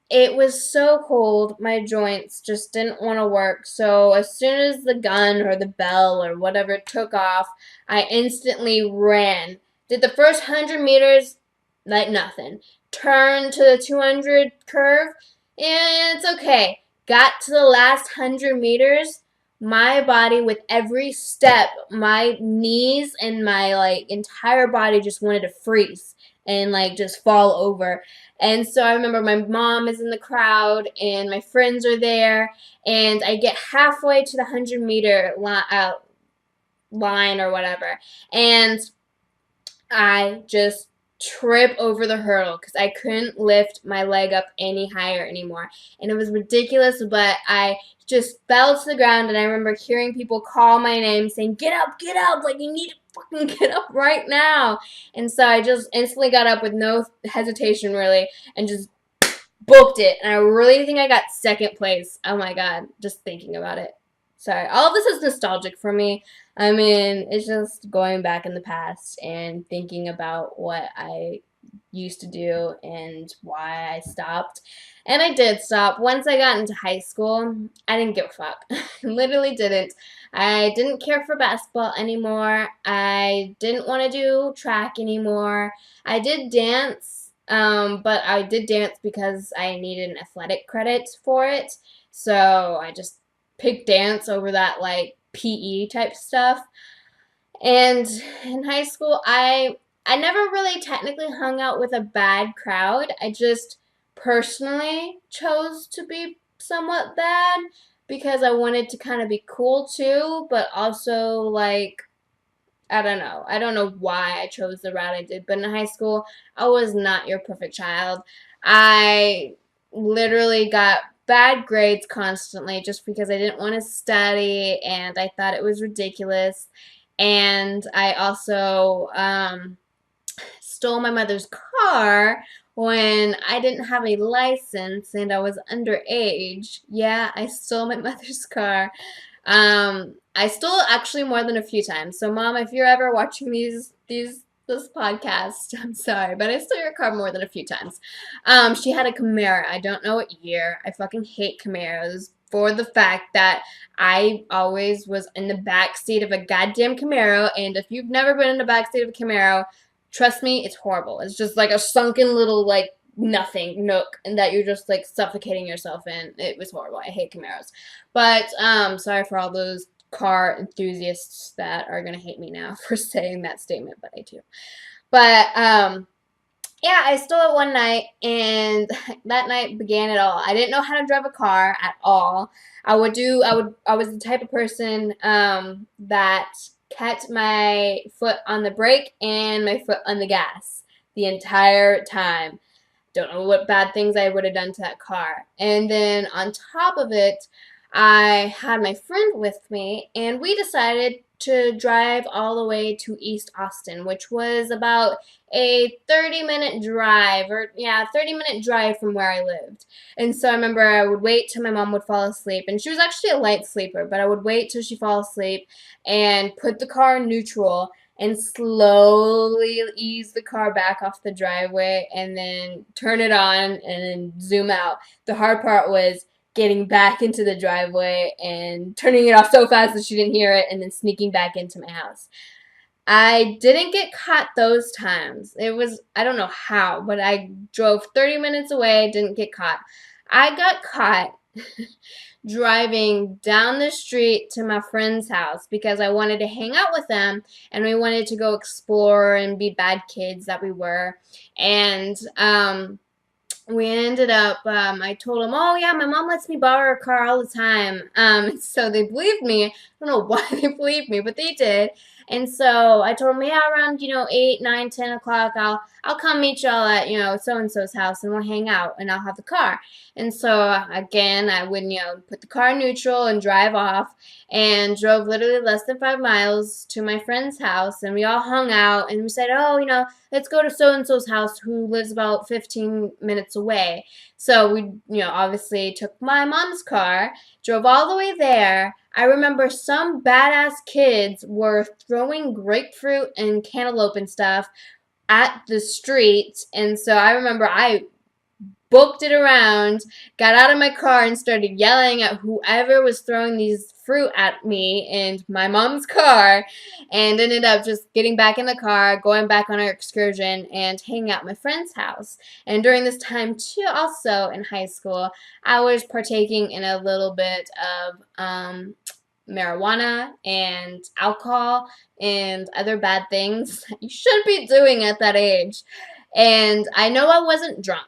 it was so cold, my joints just didn't want to work. So as soon as the gun or the bell or whatever took off, I instantly ran. Did the first 100 meters like nothing. Turned to the 200 curve, and it's okay. Got to the last 100 meters, my body, with every step, my knees and my like entire body just wanted to freeze and like just fall over. And so I remember my mom is in the crowd and my friends are there, and I get halfway to the 100-meter line or whatever, and I just trip over the hurdle because I couldn't lift my leg up any higher anymore. And it was ridiculous, but I just fell to the ground, and I remember hearing people call my name saying, get up, like you need to fucking get up right now. And so I just instantly got up with no hesitation really and just booked it. And I really think I got second place. Oh my god, just thinking about it. Sorry, all of this is nostalgic for me. I mean, it's just going back in the past and thinking about what I used to do and why I stopped. And I did stop. Once I got into high school, I didn't give a fuck. Literally didn't. I didn't care for basketball anymore. I didn't want to do track anymore. I did dance, but I did dance because I needed an athletic credit for it. So I just picked dance over that like PE type stuff. And in high school, I never really technically hung out with a bad crowd. I just personally chose to be somewhat bad because I wanted to kind of be cool too, but also like I don't know. I don't know why I chose the route I did, but in high school, I was not your perfect child. I literally got bad grades constantly just because I didn't want to study and I thought it was ridiculous. And I also stole my mother's car when I didn't have a license and I was underage. Yeah, I stole my mother's car. I stole it actually more than a few times. So, Mom, if you're ever watching this podcast, I'm sorry, but I stole your car more than a few times. She had a Camaro. I don't know what year. I fucking hate Camaros for the fact that I always was in the back seat of a goddamn Camaro, and if you've never been in the back seat of a Camaro, trust me, it's horrible. It's just like a sunken little like nothing nook and that you're just like suffocating yourself in. It was horrible. I hate Camaros. But sorry for all those car enthusiasts that are gonna hate me now for saying that statement, but I do. But yeah, I stole it one night, and that night began it all. I didn't know how to drive a car at all. I was the type of person that kept my foot on the brake and my foot on the gas the entire time. Don't know what bad things I would have done to that car. And then on top of it, I had my friend with me, and we decided to drive all the way to East Austin, which was about a 30-minute drive, or yeah, 30-minute drive from where I lived. And so I remember I would wait till my mom would fall asleep, and she was actually a light sleeper, but I would wait till she fall asleep and put the car in neutral and slowly ease the car back off the driveway and then turn it on and then zoom out. The hard part was getting back into the driveway and turning it off so fast that she didn't hear it and then sneaking back into my house. I didn't get caught those times. It was, I don't know how, but I drove 30 minutes away, didn't get caught. I got caught driving down the street to my friend's house because I wanted to hang out with them and we wanted to go explore and be bad kids that we were. And we ended up, I told them, oh yeah, my mom lets me borrow her car all the time. So they believed me. I don't know why they believed me, but they did. And so I told them, yeah, around, 8, 9, 10 o'clock, I'll come meet y'all at, so-and-so's house and we'll hang out and I'll have the car. And so again, I would, put the car in neutral and drive off and drove literally less than 5 miles to my friend's house and we all hung out and we said, oh, let's go to so-and-so's house who lives about 15 minutes away. So we, obviously took my mom's car, drove all the way there. I remember some badass kids were throwing grapefruit and cantaloupe and stuff at the street. And so I remember I booked it around, got out of my car, and started yelling at whoever was throwing these fruit at me in my mom's car, and ended up just getting back in the car, going back on our excursion, and hanging out at my friend's house. And during this time, too, also in high school, I was partaking in a little bit of marijuana and alcohol and other bad things that you shouldn't be doing at that age. And I know I wasn't drunk.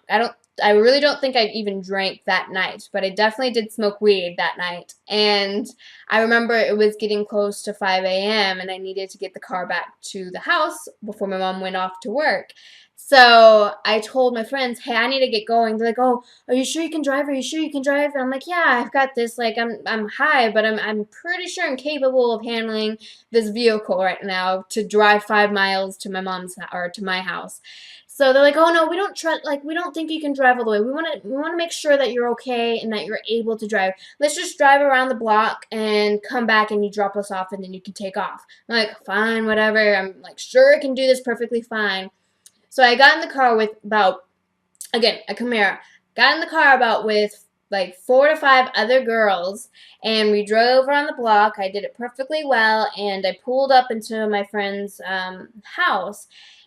I really don't think I even drank that night, but I definitely did smoke weed that night. And I remember it was getting close to 5 a.m. and I needed to get the car back to the house before my mom went off to work. So I told my friends, hey, I need to get going. They're like, oh, are you sure you can drive? Are you sure you can drive? And I'm like, yeah, I've got this. Like, I'm high, but I'm pretty sure I'm capable of handling this vehicle right now to drive 5 miles to my mom's or to my house. So they're like, oh no, we don't trust, like we don't think you can drive all the way. We want to make sure that you're okay and that you're able to drive. Let's just drive around the block and come back and you drop us off and then you can take off. I'm like, fine, whatever. I'm like, sure, I can do this perfectly fine. So I got in the car with about, again, a Camaro. Got in the car about with like 4 to 5 other girls, and we drove around the block. I did it perfectly well, and I pulled up into my friend's house.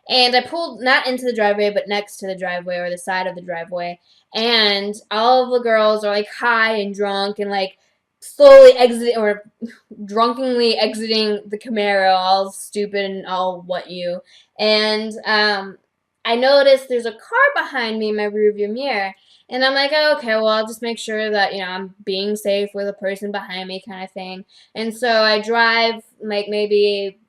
And I pulled not into the driveway, but next to the driveway or the side of the driveway. And all of the girls are like high and drunk and like slowly exiting or drunkenly exiting the Camaro, all stupid and all what you. And I noticed there's a car behind me in my rearview mirror, and I'm like, oh, okay, well, I'll just make sure that I'm being safe with a person behind me, kind of thing. And so I drive like maybe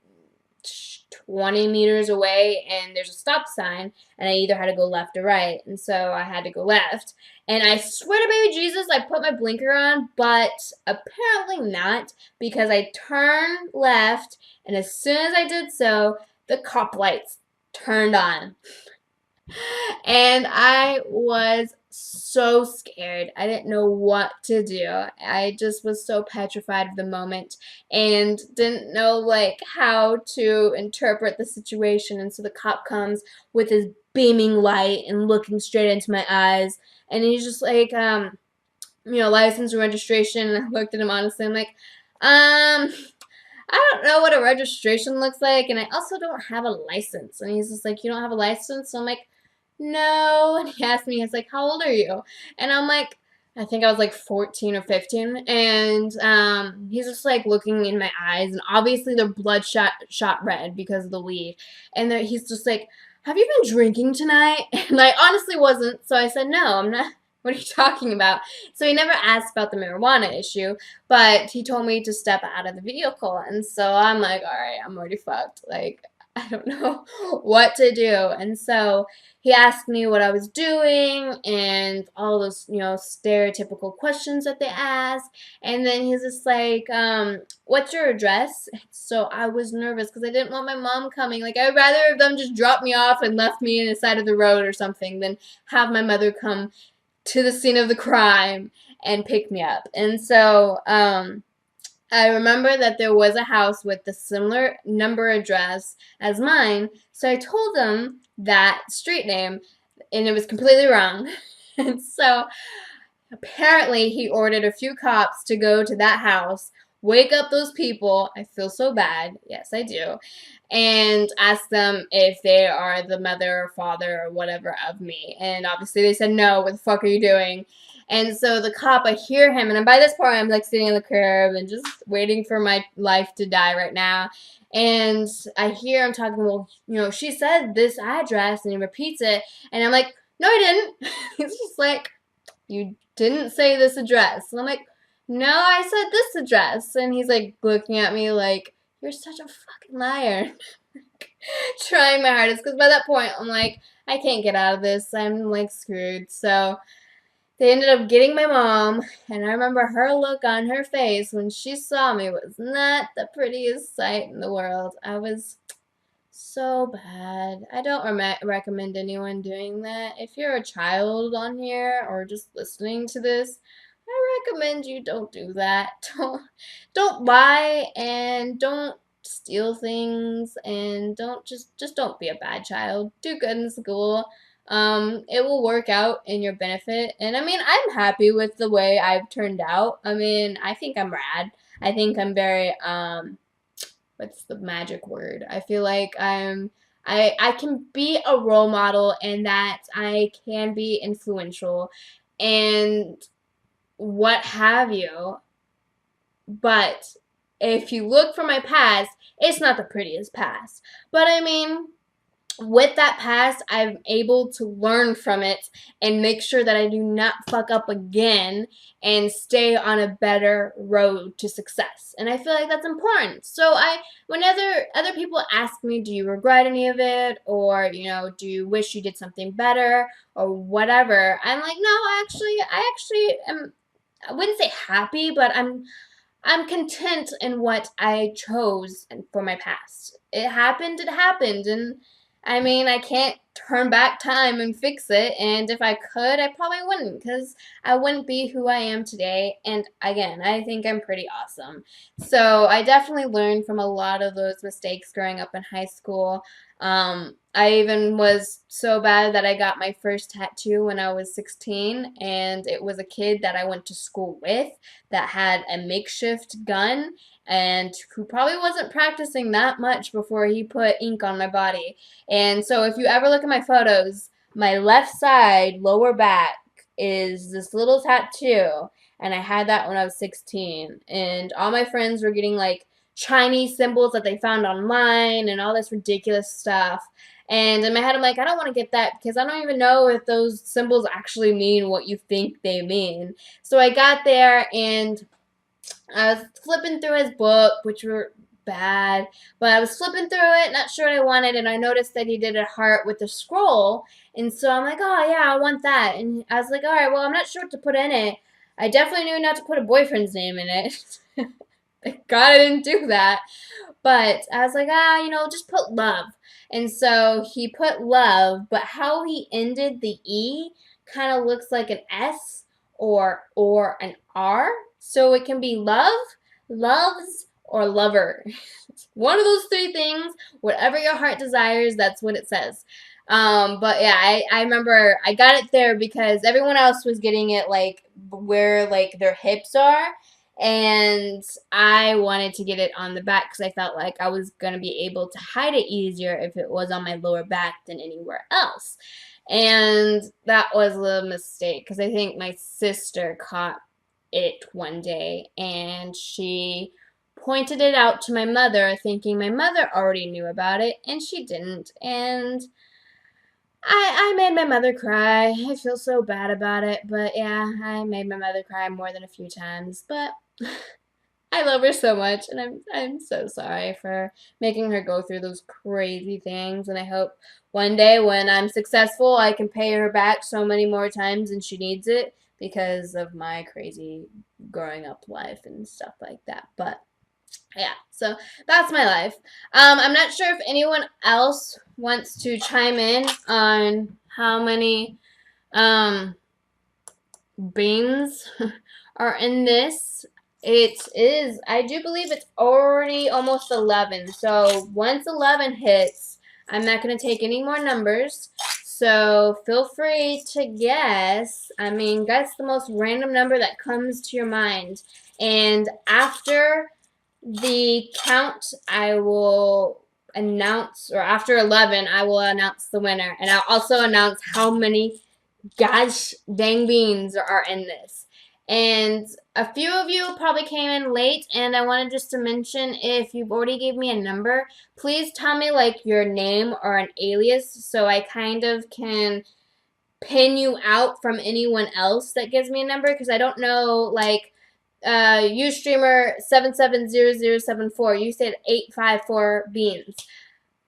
20 meters away, and there's a stop sign, and I either had to go left or right, and so I had to go left. And I swear to baby Jesus, I put my blinker on, but apparently not, because I turned left, and as soon as I did so, the cop lights turned on. And I was so scared. I didn't know what to do. I just was so petrified of the moment and didn't know like how to interpret the situation. And so the cop comes with his beaming light and looking straight into my eyes, and he's just like, license and registration. And I looked at him honestly. I'm like, I don't know what a registration looks like, and I also don't have a license. And he's just like, you don't have a license? So I'm like, no. And he asked me, he's like, how old are you? And I'm like, I think I was like 14 or 15. And he's just like looking in my eyes, and obviously they're bloodshot red because of the weed. And he's just like, have you been drinking tonight? And I honestly wasn't, so I said, no, I'm not. What are you talking about? So he never asked about the marijuana issue, but he told me to step out of the vehicle. And so I'm like, all right, I'm already fucked. Like, I don't know what to do. And so he asked me what I was doing and all those, stereotypical questions that they ask. And then he's just like, what's your address? So I was nervous because I didn't want my mom coming. Like, I'd rather them just drop me off and left me in the side of the road or something than have my mother come to the scene of the crime and pick me up. And so I remember that there was a house with the similar number address as mine, so I told him that street name, and it was completely wrong. And so apparently he ordered a few cops to go to that house, wake up those people. I feel so bad. Yes, I do. And ask them if they are the mother or father or whatever of me. And obviously they said, no, what the fuck are you doing? And so the cop, I hear him, and by this point I'm like sitting in the curb and just waiting for my life to die right now. And I hear him talking, well, she said this address, and he repeats it. And I'm like, no, I didn't. He's just like, you didn't say this address. And I'm like, no, I said this address. And he's like looking at me like, you're such a fucking liar. Trying my hardest, because by that point I'm like, I can't get out of this. I'm like screwed. So they ended up getting my mom, and I remember her look on her face when she saw me was not the prettiest sight in the world. I was so bad. I don't recommend anyone doing that. If you're a child on here or just listening to this, I recommend you don't do that. Don't lie, and don't steal things, and don't don't be a bad child. Do good in school. It will work out in your benefit. And I mean, I'm happy with the way I've turned out. I mean, I think I'm rad. I think I'm very what's the magic word? I feel like I can be a role model, and that I can be influential and what have you. But if you look for my past, it's not the prettiest past. But I mean, with that past, I'm able to learn from it and make sure that I do not fuck up again and stay on a better road to success. And I feel like that's important. So when other people ask me, do you regret any of it? Or, do you wish you did something better or whatever? I'm like, no, I actually am, I wouldn't say happy, but I'm content in what I chose for my past. It happened, and I mean, I can't turn back time and fix it, and if I could, I probably wouldn't, because I wouldn't be who I am today. And again, I think I'm pretty awesome. So I definitely learned from a lot of those mistakes growing up in high school. I even was so bad that I got my first tattoo when I was 16, and it was a kid that I went to school with that had a makeshift gun and who probably wasn't practicing that much before he put ink on my body. And so if you ever look at my photos, my left side lower back is this little tattoo, and I had that when I was 16. And all my friends were getting like Chinese symbols that they found online and all this ridiculous stuff. And in my head, I'm like, I don't want to get that because I don't even know if those symbols actually mean what you think they mean. So I got there and I was flipping through his book, which were bad, but I was flipping through it, not sure what I wanted, and I noticed that he did a heart with a scroll, and so I'm like, oh yeah, I want that, and I was like, all right, well, I'm not sure what to put in it. I definitely knew not to put a boyfriend's name in it. Thank God I didn't do that. But I was like, just put love. And so he put love, but how he ended the E kind of looks like an S or an R. So it can be love, loves, or lover. One of those three things, whatever your heart desires, that's what it says. But yeah, I remember I got it there because everyone else was getting it like where like their hips are, and I wanted to get it on the back because I felt like I was going to be able to hide it easier if it was on my lower back than anywhere else. And that was a mistake because I think my sister caught it one day and she pointed it out to my mother, thinking my mother already knew about it, and she didn't. And I made my mother cry. I feel so bad about it, but yeah, I made my mother cry more than a few times. But I love her so much, and I'm so sorry for making her go through those crazy things. And I hope one day when I'm successful, I can pay her back so many more times than she needs it because of my crazy growing up life and stuff like that. But yeah, so that's my life. I'm not sure if anyone else wants to chime in on how many um beans are in this. It is, I do believe it's already almost 11. So once 11 hits, I'm not going to take any more numbers. So feel free to guess. I mean, guess the most random number that comes to your mind. And after the count, I will announce, or after 11, I will announce the winner. And I'll also announce how many gosh dang beans are in this. And a few of you probably came in late, and I wanted just to mention, if you've already gave me a number, please tell me like your name or an alias so I kind of can pin you out from anyone else that gives me a number, because I don't know, like Ustreamer 770074, you said 854 beans.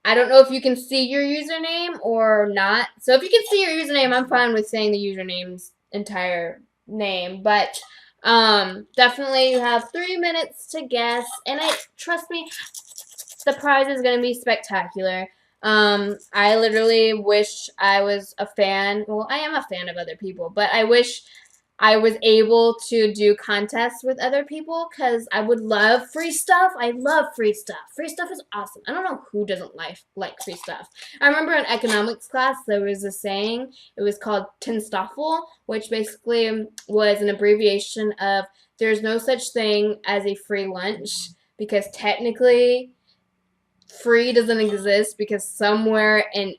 I don't know if you can see your username or not. So if you can see your username, I'm fine with saying the username's entire name. But definitely you have 3 minutes to guess. And trust me, the prize is going to be spectacular. I literally wish I was a fan. Well, I am a fan of other people, but I wish I was able to do contests with other people because I would love free stuff. I love free stuff. Free stuff is awesome. I don't know who doesn't like free stuff. I remember in economics class there was a saying. It was called Tinstoffel, which basically was an abbreviation of there's no such thing as a free lunch, because technically free doesn't exist because somewhere in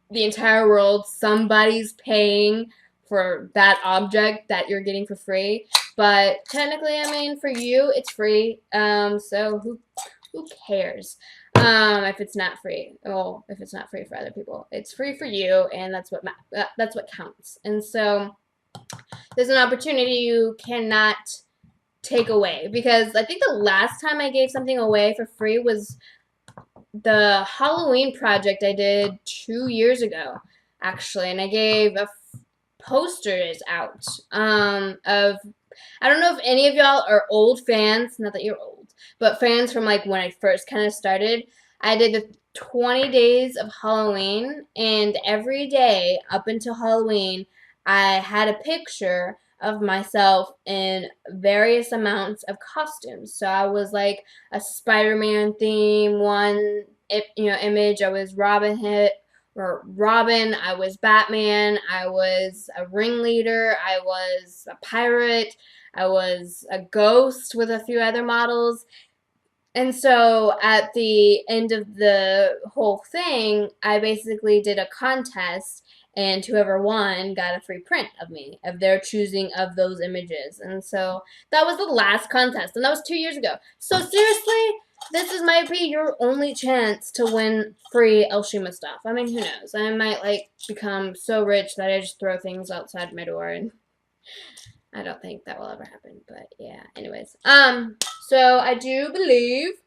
the entire world somebody's paying for that object that you're getting for free. But technically, I mean, for you, it's free. So who cares if it's not free? Well, if it's not free for other people, it's free for you, and that's what counts. And so there's an opportunity you cannot take away, because I think the last time I gave something away for free was the Halloween project I did 2 years ago, actually, and I gave posters out of, I don't know if any of y'all are old fans, not that you're old, but fans from like when I first kind of started. I did 20 days of Halloween, and every day up until Halloween, I had a picture of myself in various amounts of costumes. So I was like a Spider-Man theme one, image. I was Robin. I was Batman. I was a ringleader. I was a pirate. I was a ghost with a few other models. And so at the end of the whole thing, I basically did a contest, and whoever won got a free print of me, of their choosing of those images. And so that was the last contest, and that was 2 years ago. So seriously, might be your only chance to win free L.Shima stuff. I mean, who knows? I might like become so rich that I just throw things outside my door, and I don't think that will ever happen. But yeah, anyways. So I do believe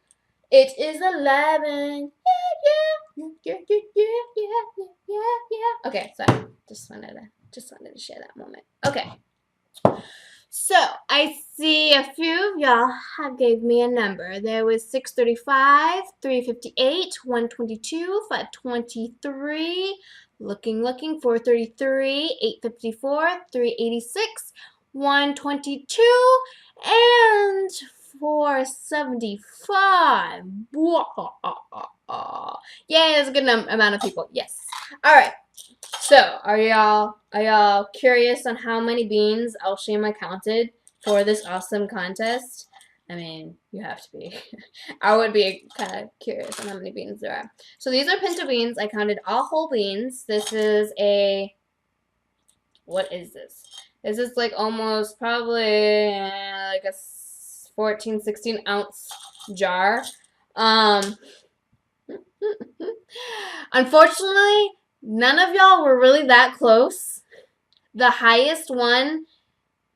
it is 11. Yeah. Okay, sorry. Just wanted to share that moment. Okay. So I see a few of y'all have gave me a number. There was 635, 358, 122, 523, looking 433, 854, 386, 122, and 475. Yay, that's a good amount of people. Yes. All right. So, are y'all curious on how many beans L.Shima counted for this awesome contest? I mean, you have to be. I would be kind of curious on how many beans there are. So these are pinto beans. I counted all whole beans. This is what is this? This is like almost probably like a 14, 16 ounce jar. Unfortunately, none of y'all were really that close. The highest one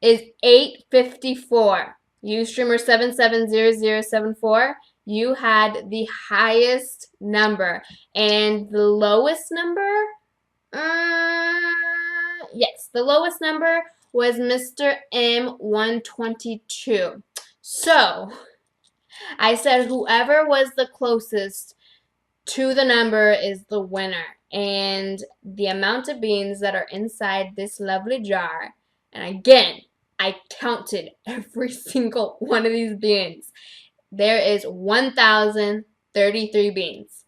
is 854. Ustreamer 770074. You had the highest number. And the lowest number? Yes, the lowest number was Mr. M122. So, I said whoever was the closest to the number is the winner. And the amount of beans that are inside this lovely jar, and again, I counted every single one of these beans. There is 1,033 beans.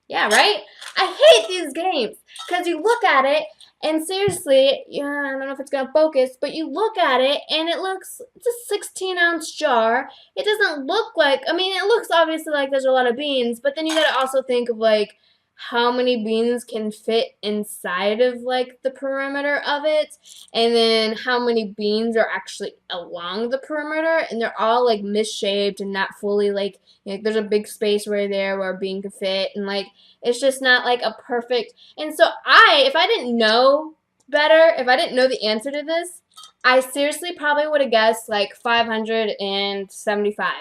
Yeah, right? I hate these games because you look at it and seriously, yeah, I don't know if it's going to focus, but you look at it and it's a 16-ounce jar. It doesn't look like, I mean, it looks obviously like there's a lot of beans, but then you got to also think of like how many beans can fit inside of like the perimeter of it, and then how many beans are actually along the perimeter, and they're all like misshaped and not fully like there's a big space right there where a bean could fit, and like it's just not like a perfect. And so if I didn't know better, if I didn't know the answer to this, I seriously probably would have guessed like 575.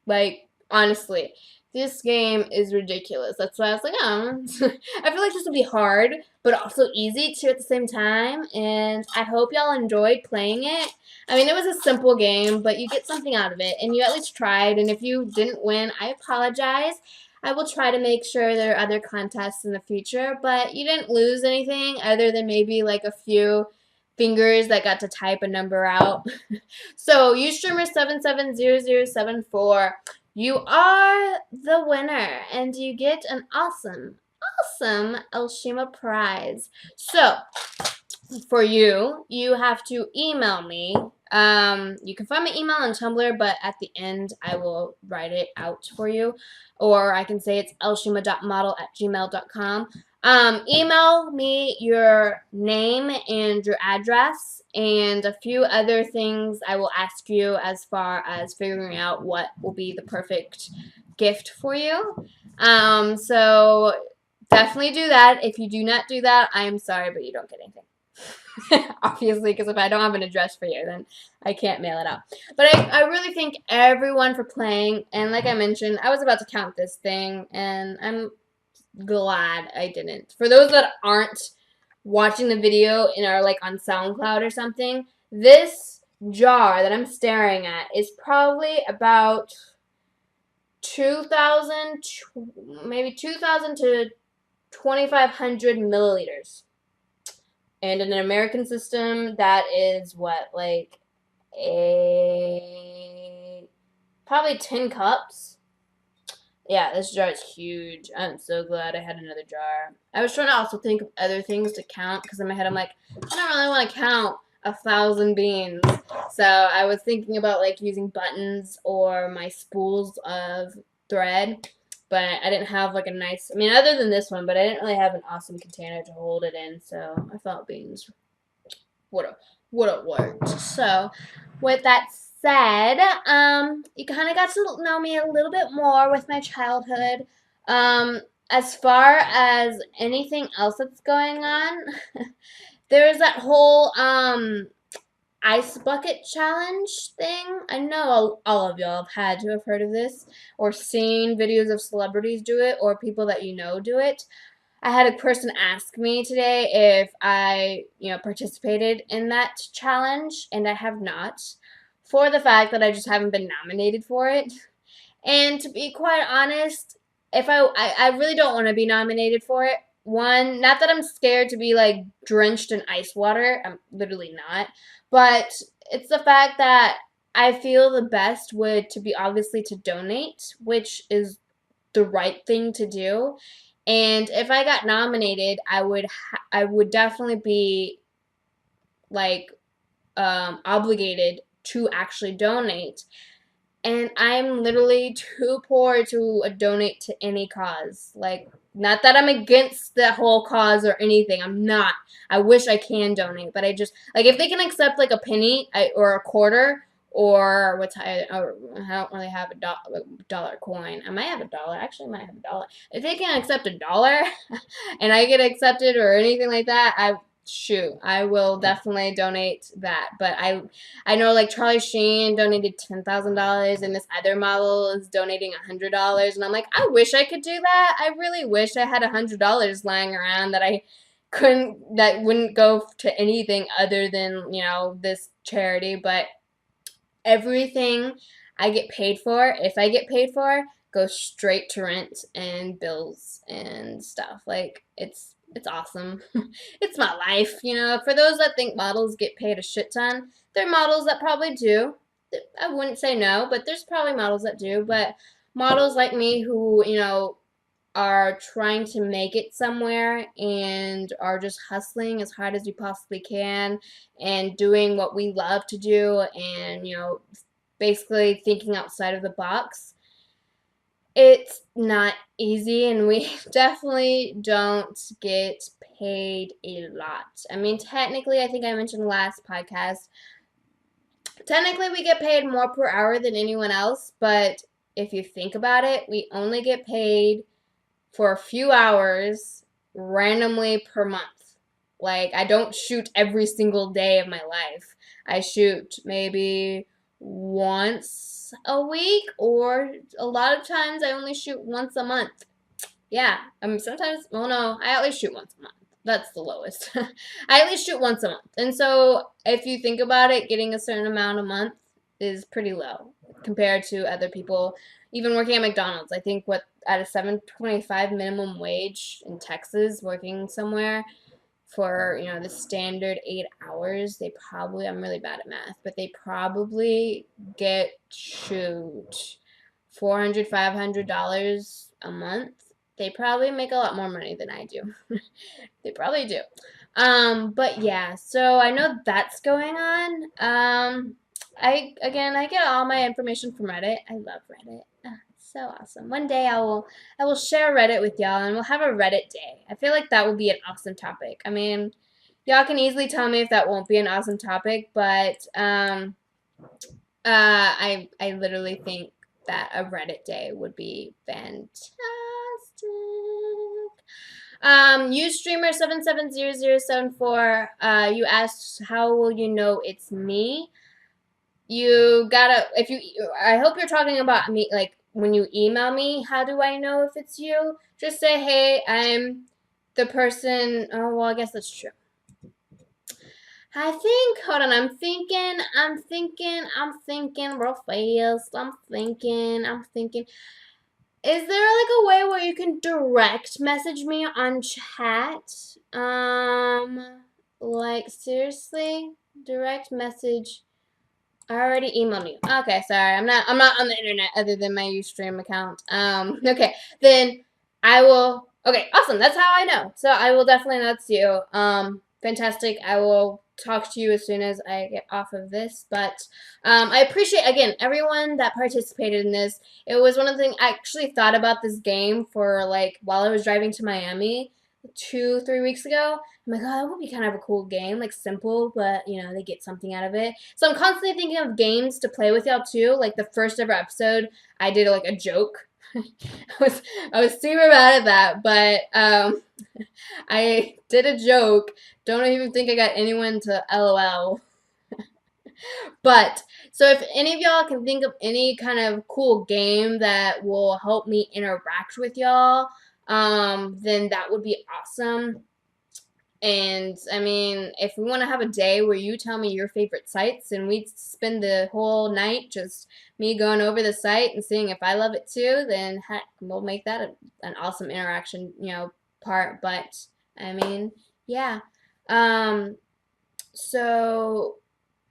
Like, honestly, this game is ridiculous. That's why I was like, oh, I feel like this would be hard, but also easy too at the same time. And I hope y'all enjoyed playing it. I mean, it was a simple game, but you get something out of it, and you at least tried. And if you didn't win, I apologize. I will try to make sure there are other contests in the future, but you didn't lose anything other than maybe like a few fingers that got to type a number out. So, Ustreamer 770074, you are the winner, and you get an awesome L.Shima prize. So, for you have to email me. You can find my email on Tumblr, but at the end I will write it out for you. Or I can say it's lshima.model@gmail.com. Email me your name and your address and a few other things I will ask you as far as figuring out what will be the perfect gift for you. So definitely do that. If you do not do that, I am sorry, but you don't get anything. Obviously, because if I don't have an address for you, then I can't mail it out. But I really thank everyone for playing, and like I mentioned, I was about to count this thing, and I'm glad I didn't. For those that aren't watching the video and are like on SoundCloud or something, this jar that I'm staring at is probably about 2,000, maybe 2,000 to 2,500 milliliters. And in an American system, that is what, like a probably 10 cups. Yeah, this jar is huge. I'm so glad I had another jar. I was trying to also think of other things to count because in my head I'm like, I don't really want to count 1,000 beans. So I was thinking about like using buttons or my spools of thread, but I didn't have like a nice, I mean, other than this one, but I didn't really have an awesome container to hold it in. So I thought beans would have worked. So with that said, you kind of got to know me a little bit more with my childhood. Um, as far as anything else that's going on, there's that whole ice bucket challenge thing. I know all of y'all have had to have heard of this or seen videos of celebrities do it or people that you know do it. I had a person ask me today if I, participated in that challenge, and I have not, for the fact that I just haven't been nominated for it. And to be quite honest, if I really don't want to be nominated for it. One, not that I'm scared to be like drenched in ice water. I'm literally not. But it's the fact that I feel the best would to be obviously to donate, which is the right thing to do. And if I got nominated, I would definitely be like obligated to actually donate. And I'm literally too poor to donate to any cause. Like, not that I'm against the whole cause or anything. I'm not. I wish I can donate, but I just like if they can accept like a penny or a quarter or I don't really have a dollar coin. I might have a dollar. Actually, I might have a dollar. If they can accept a dollar and I get accepted or anything like that, I will definitely donate that. But I know like Charlie Sheen donated $10,000 and this other model is donating $100 and I'm like, I wish I could do that. I really wish I had $100 lying around that wouldn't go to anything other than, this charity, but everything I get paid for, if I get paid for, goes straight to rent and bills and stuff. Like it's awesome. It's my life, For those that think models get paid a shit ton, there are models that probably do. I wouldn't say no, but there's probably models that do. But models like me who, are trying to make it somewhere and are just hustling as hard as we possibly can and doing what we love to do and, basically thinking outside of the box. It's not easy and we definitely don't get paid a lot. I mean, technically, I think I mentioned last podcast, technically we get paid more per hour than anyone else, but if you think about it, we only get paid for a few hours randomly per month. Like, I don't shoot every single day of my life. I shoot maybe once a week, or a lot of times I only shoot once a month. Yeah, sometimes, well, no, I at least shoot once a month. That's the lowest. I at least shoot once a month. And so, if you think about it, getting a certain amount a month is pretty low compared to other people. Even working at McDonald's, I think at a 7.25 minimum wage in Texas, working somewhere for the standard 8 hours, they probably, I'm really bad at math, but they probably get shoot $400-$500 a month. They probably make a lot more money than I do. They probably do. But yeah, so I know that's going on. I get all my information from Reddit. I love Reddit. It's so awesome. One day I will share Reddit with y'all and we'll have a Reddit day. I feel like that will be an awesome topic. I mean, y'all can easily tell me if that won't be an awesome topic, but I literally think that a Reddit day would be fantastic. Ustreamer770074, you asked how will you know it's me? You gotta, I hope you're talking about me, like when you email me, how do I know if it's you? Just say, hey, I'm the person, oh, well, I guess that's true. Hold on, I'm thinking real fast. I'm thinking. Is there like a way where you can direct message me on chat? Like seriously, direct message. I already emailed you. Okay, sorry. I'm not on the internet other than my Ustream account. Okay. Then I will okay, awesome. That's how I know. So I will definitely that's you. Fantastic. I will talk to you as soon as I get off of this. But I appreciate again everyone that participated in this. It was one of the things I actually thought about this game for like while I was driving to Miami 2, 3 weeks ago. I'm like, oh, that would be kind of a cool game, like simple, but you know, they get something out of it. So I'm constantly thinking of games to play with y'all too. Like the first ever episode, I did like a joke. I was I was super mad at that, but I did a joke. Don't even think I got anyone to LOL. But so if any of y'all can think of any kind of cool game that will help me interact with y'all, then that would be awesome. And I mean, if we want to have a day where you tell me your favorite sites and we spend the whole night just me going over the site and seeing if I love it too, then heck, we'll make that an awesome interaction, part. But I mean, yeah. Um, so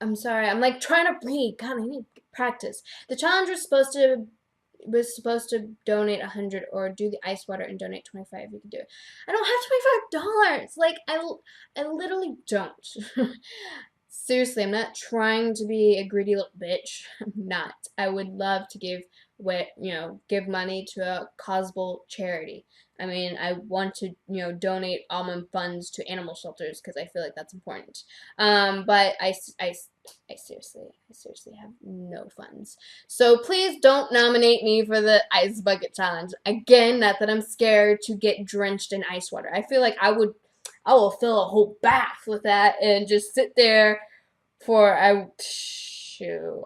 I'm sorry. I'm like trying to read. God, I need practice. The challenge was supposed to donate 100 or do the ice water and donate 25 if you could do it. I don't have $25. Like I literally don't. Seriously, I'm not trying to be a greedy little bitch. I'm not. I would love to give money to a causable charity. I mean, I want to, donate all my funds to animal shelters because I feel like that's important. But I seriously have no funds. So please don't nominate me for the ice bucket challenge. Again, not that I'm scared to get drenched in ice water. I feel like I will fill a whole bath with that and just sit there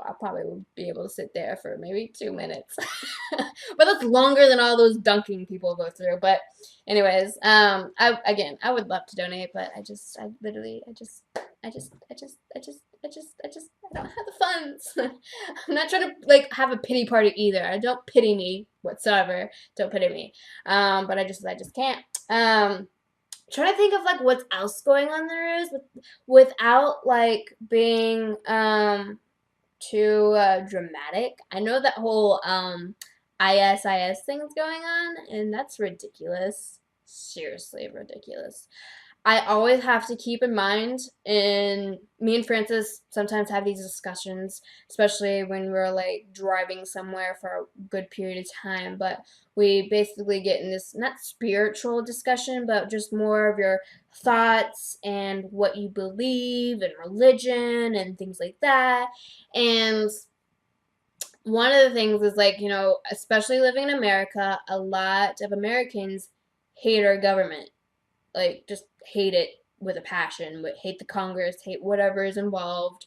I'll probably be able to sit there for maybe 2 minutes. But that's longer than all those dunking people go through. But anyways, I would love to donate, but I don't have the funds. I'm not trying to like have a pity party either. I don't pity me whatsoever. Don't pity me. But I just can't. Trying to think of like what's else going on there is without like being too dramatic. I know that whole ISIS thing's going on, and that's ridiculous. Seriously ridiculous. I always have to keep in mind, and me and Francis sometimes have these discussions, especially when we're like driving somewhere for a good period of time. But we basically get in this not spiritual discussion, but just more of your thoughts and what you believe and religion and things like that. And one of the things is like, especially living in America, a lot of Americans hate our government, like just hate it with a passion, hate the Congress, hate whatever is involved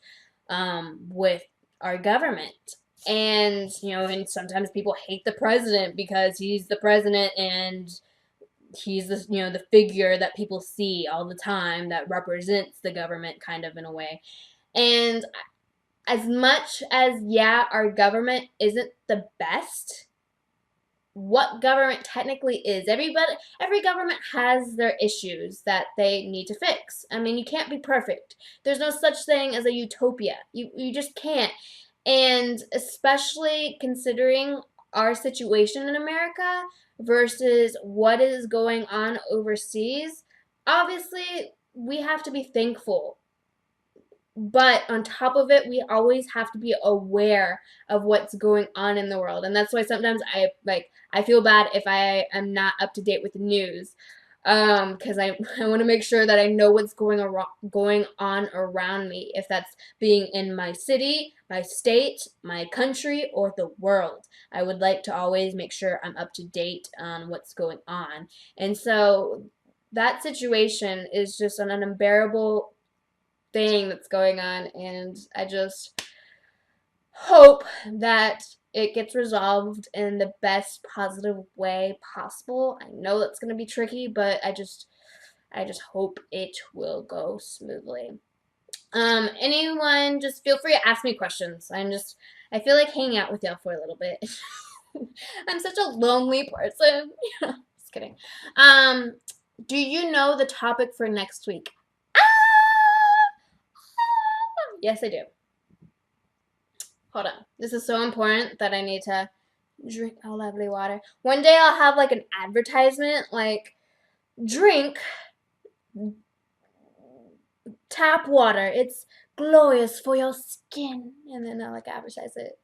with our government. And and sometimes people hate the president because he's the president and he's the figure that people see all the time that represents the government kind of in a way. And as much as yeah, our government isn't the best, what government technically is. Every government has their issues that they need to fix. I mean, you can't be perfect. There's no such thing as a utopia. You just can't. And especially considering our situation in America versus what is going on overseas, obviously we have to be thankful, but on top of it, we always have to be aware of what's going on in the world. And that's why sometimes I feel bad if I am not up to date with the news. Because I want to make sure that I know what's going on around me, if that's being in my city, my state, my country, or the world. I would like to always make sure I'm up to date on what's going on. And so that situation is just an unbearable thing that's going on, and I just hope that it gets resolved in the best positive way possible. I know that's going to be tricky, but I just hope it will go smoothly. Anyone just feel free to ask me questions. I feel like hanging out with y'all for a little bit. I'm such a lonely person. Just kidding. Do you know the topic for next week? Ah! Yes, I do. Hold on. This is so important that I need to drink my lovely water. One day I'll have like an advertisement, like drink tap water. It's glorious for your skin, and then I'll like advertise it.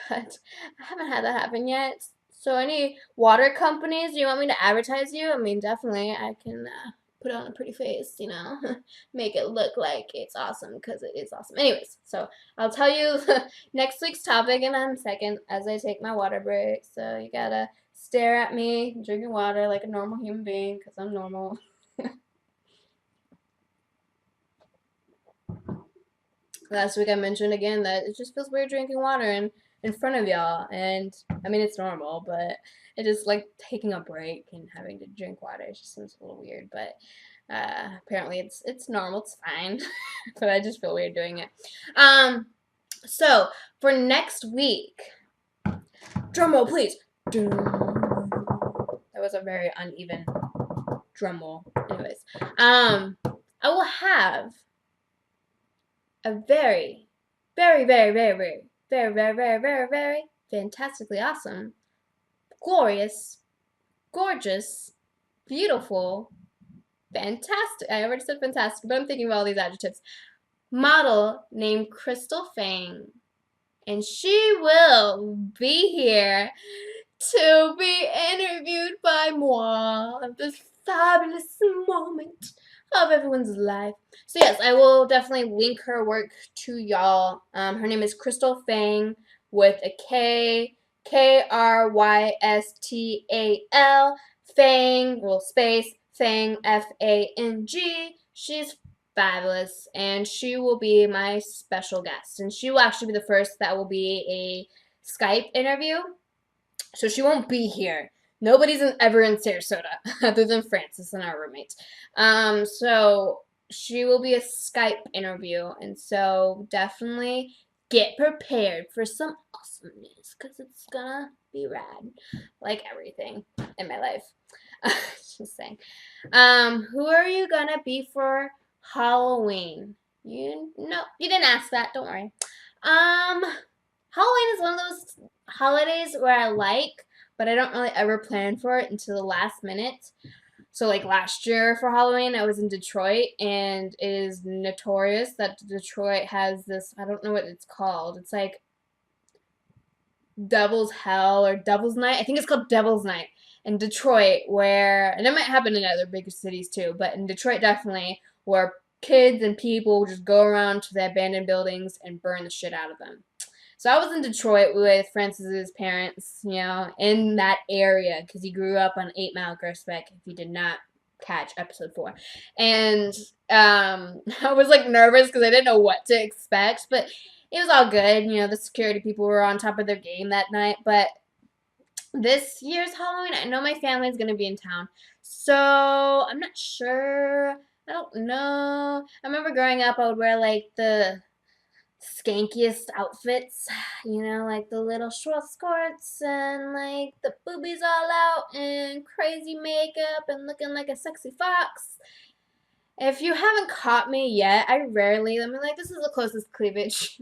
But I haven't had that happen yet. So any water companies, do you want me to advertise you? I mean, definitely. I can put on a pretty face, make it look like it's awesome because it is awesome. Anyways, so I'll tell you next week's topic in a second as I take my water break. So you gotta stare at me drinking water like a normal human being because I'm normal. Last week I mentioned again that it just feels weird drinking water in front of y'all, and I mean it's normal, but it just like taking a break and having to drink water. It just seems a little weird, but apparently it's normal, it's fine. But I just feel weird doing it. So for next week, drum roll please. That was a very uneven drum roll. Anyways, I will have a very, very, very, very, very, very, very, very, very, very fantastically awesome, glorious, gorgeous, beautiful, fantastic. I already said fantastic, but I'm thinking of all these adjectives. Model named Crystal Fang. And she will be here to be interviewed by moi of this fabulous moment of everyone's life. So yes, I will definitely link her work to y'all. Her name is Crystal Fang with a Krystal, Fang, well space, Fang, Fang. She's fabulous, and she will be my special guest, and she will actually be the first that will be a Skype interview. So she won't be here. Nobody's ever in Sarasota other than Francis and our roommate. So she will be a Skype interview, and so definitely get prepared for some awesomeness because it's gonna be rad, like everything in my life. Just saying. Who are you gonna be for Halloween? You didn't ask that. Don't worry. Halloween is one of those holidays where I like, but I don't really ever plan for it until the last minute. So like last year for Halloween, I was in Detroit, and it is notorious that Detroit has this, I don't know what it's called. It's like Devil's Hell or Devil's Night. I think it's called Devil's Night in Detroit, where, and it might happen in other bigger cities too, but in Detroit definitely, where kids and people just go around to the abandoned buildings and burn the shit out of them. So I was in Detroit with Francis's parents, in that area, because he grew up on 8 Mile Grossbeck, if you did not catch episode 4. And I was like nervous because I didn't know what to expect, but it was all good. The security people were on top of their game that night. But this year's Halloween, I know my family's going to be in town. So I'm not sure. I don't know. I remember growing up, I would wear like the skankiest outfits, like the little short skirts and like the boobies all out and crazy makeup and looking like a sexy fox. If you haven't caught me yet, this is the closest cleavage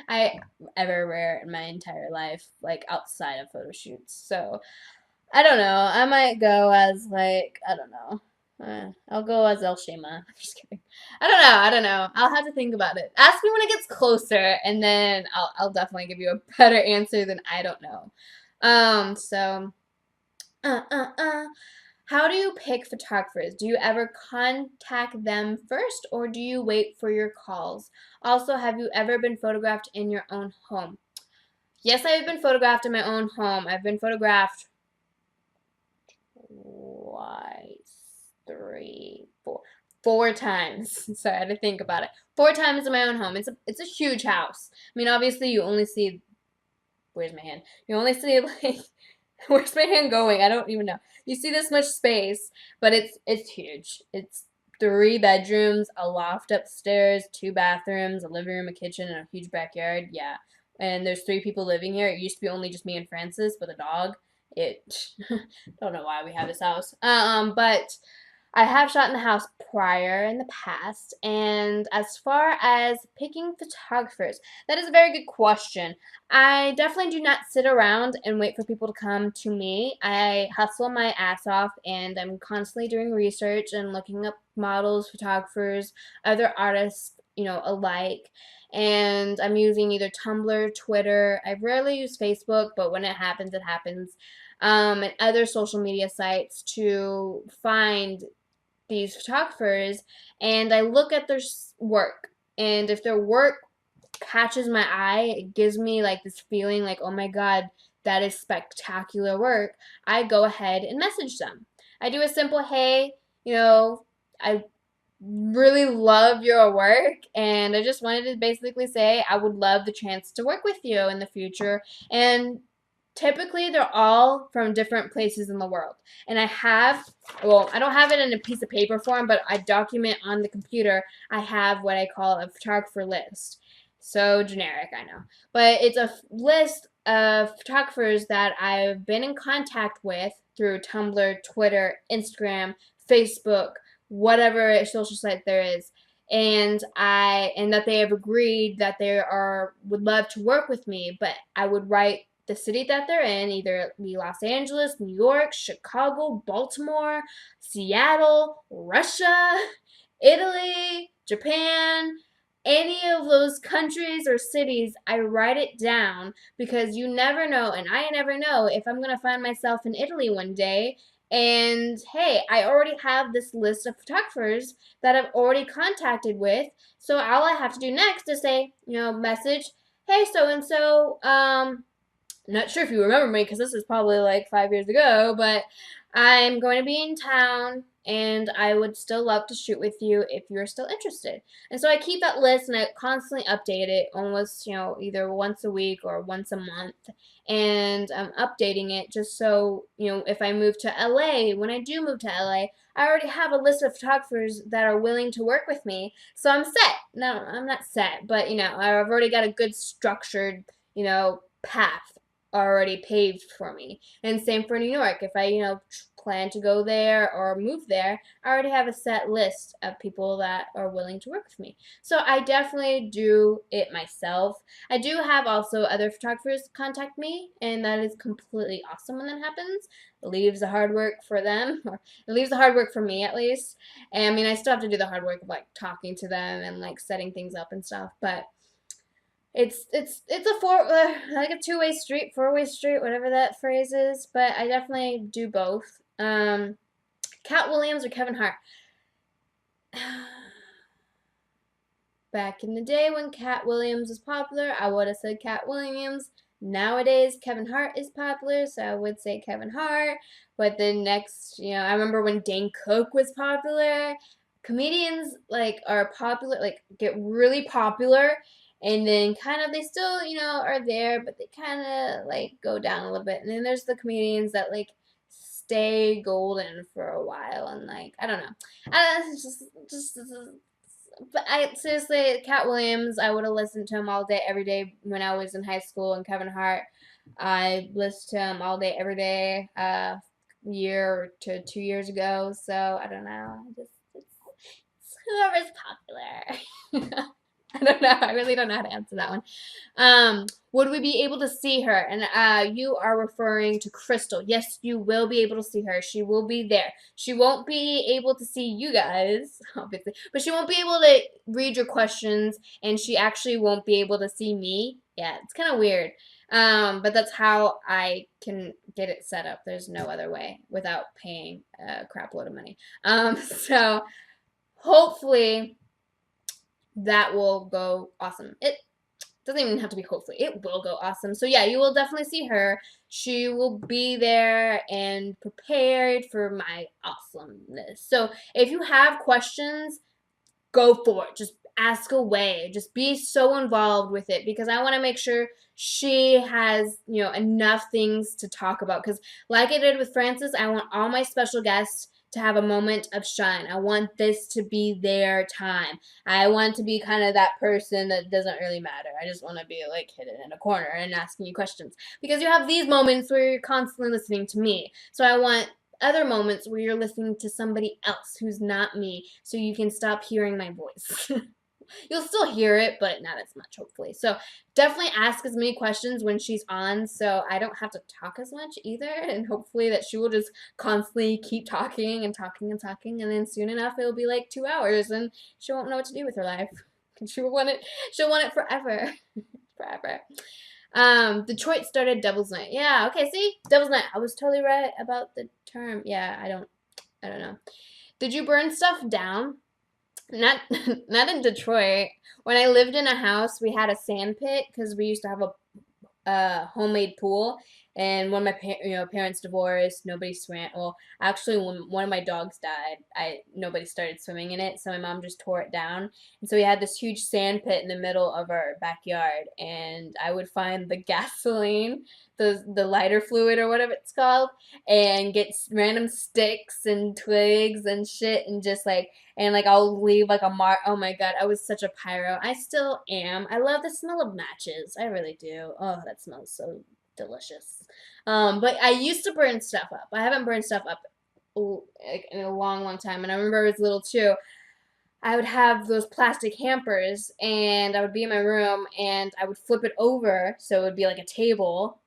I ever wear in my entire life, like outside of photo shoots. So, I don't know. I might go as I don't know. I'll go as L.Shima. I'm just kidding. I don't know. I'll have to think about it. Ask me when it gets closer, and then I'll definitely give you a better answer than I don't know. So, uh, uh, uh. How do you pick photographers? Do you ever contact them first, or do you wait for your calls? Also, have you ever been photographed in your own home? Yes, I have been photographed in my own home. I've been photographed twice, three, four times. Sorry, I had to think about it. 4 times in my own home. It's a huge house. I mean, obviously, you only see. Where's my hand? You only see like. Where's my hand going? I don't even know. You see this much space, but it's huge. It's 3 bedrooms, a loft upstairs, 2 bathrooms, a living room, a kitchen, and a huge backyard. Yeah. and there's 3 people living here. It used to be only just me and Francis with a dog. It don't know why we have this house. But I have shot in the house prior in the past, and as far as picking photographers, that is a very good question. I definitely do not sit around and wait for people to come to me. I hustle my ass off, and I'm constantly doing research and looking up models, photographers, other artists, alike. And I'm using either Tumblr, Twitter. I rarely use Facebook, but when it happens, it happens. And other social media sites to find these photographers, and I look at their work. And if their work catches my eye, it gives me like this feeling like, oh my god, that is spectacular work. I go ahead and message them. I do a simple, hey, I really love your work, and I just wanted to basically say I would love the chance to work with you in the future. And typically they're all from different places in the world. And I don't have it in a piece of paper form, but I document on the computer. I have what I call a photographer list. So generic, I know. But it's a list of photographers that I've been in contact with through Tumblr, Twitter, Instagram, Facebook, whatever social site there is. And that they have agreed that would love to work with me, but I would write the city that they're in, either be Los Angeles, New York, Chicago, Baltimore, Seattle, Russia, Italy, Japan, any of those countries or cities. I write it down because you never know, and I never know if I'm going to find myself in Italy one day. And hey, I already have this list of photographers that I've already contacted with. So all I have to do next is say, message, hey, so and so, not sure if you remember me because this is probably like 5 years ago, but I'm going to be in town and I would still love to shoot with you if you're still interested. And so I keep that list and I constantly update it almost, either once a week or once a month. And I'm updating it just so, if I move to LA, when I do move to LA, I already have a list of photographers that are willing to work with me. So I'm set. No, I'm not set, but, I've already got a good structured, path already paved for me. And same for New York. If I, plan to go there or move there, I already have a set list of people that are willing to work with me. So I definitely do it myself. I do have also other photographers contact me, and that is completely awesome when that happens. It leaves the hard work for them, or it leaves the hard work for me at least. And I mean, I still have to do the hard work of like talking to them and like setting things up and stuff, but it's like a two-way street, four-way street, whatever that phrase is. But I definitely do both. Cat Williams or Kevin Hart? Back in the day when Cat Williams was popular, I would have said Cat Williams. Nowadays, Kevin Hart is popular, so I would say Kevin Hart. But then next, I remember when Dane Cook was popular. Comedians are popular, get really popular, and then kind of they still, are there, but they kind of go down a little bit. And then there's the comedians that stay golden for a while, and I don't know. Just but I seriously, Cat Williams, I would have listened to him all day, every day when I was in high school. And Kevin Hart, I listened to him all day, every day, year to 2 years ago. So I don't know. It's whoever's popular. I don't know. I really don't know how to answer that one. Would we be able to see her? And you are referring to Crystal. Yes, you will be able to see her. She will be there. She won't be able to see you guys, obviously, but she won't be able to read your questions, and she actually won't be able to see me. Yeah, it's kind of weird. But that's how I can get it set up. There's no other way without paying a crap load of money. So hopefully that will go awesome. It doesn't even have to be hopefully. It will go awesome. So yeah, you will definitely see her. She will be there and prepared for my awesomeness. So if you have questions, go for it. Just ask away. Just be so involved with it, because I want to make sure she has, enough things to talk about. Because like I did with Francis, I want all my special guests to have a moment of shine. I want this to be their time. I want to be kind of that person that doesn't really matter. I just want to be like hidden in a corner and asking you questions. Because you have these moments where you're constantly listening to me. So I want other moments where you're listening to somebody else who's not me so you can stop hearing my voice. You'll still hear it, but not as much, hopefully. So definitely ask as many questions when she's on so I don't have to talk as much either. And hopefully that she will just constantly keep talking and talking and talking. And then soon enough, it'll be like 2 hours and she won't know what to do with her life. She'll want it forever. Forever. Detroit started Devil's Night. Yeah, okay, see? Devil's Night. I was totally right about the term. Yeah, I don't know. Did you burn stuff down? Not not in Detroit. When I lived in a house, we had a sand pit because we used to have a homemade pool. And when my parents divorced, nobody swam. Well, actually, when one of my dogs died, nobody started swimming in it, so my mom just tore it down. And so we had this huge sand pit in the middle of our backyard, and I would find the gasoline, the lighter fluid or whatever it's called, and get random sticks and twigs and shit, and just like and like I'll leave like a mark. Oh my god, I was such a pyro. I still am. I love the smell of matches. I really do. Oh, that smells so delicious. But I used to burn stuff up. I haven't burned stuff up like in a long, long time. And I remember I was little too. I would have those plastic hampers, and I would be in my room, and I would flip it over so it would be like a table,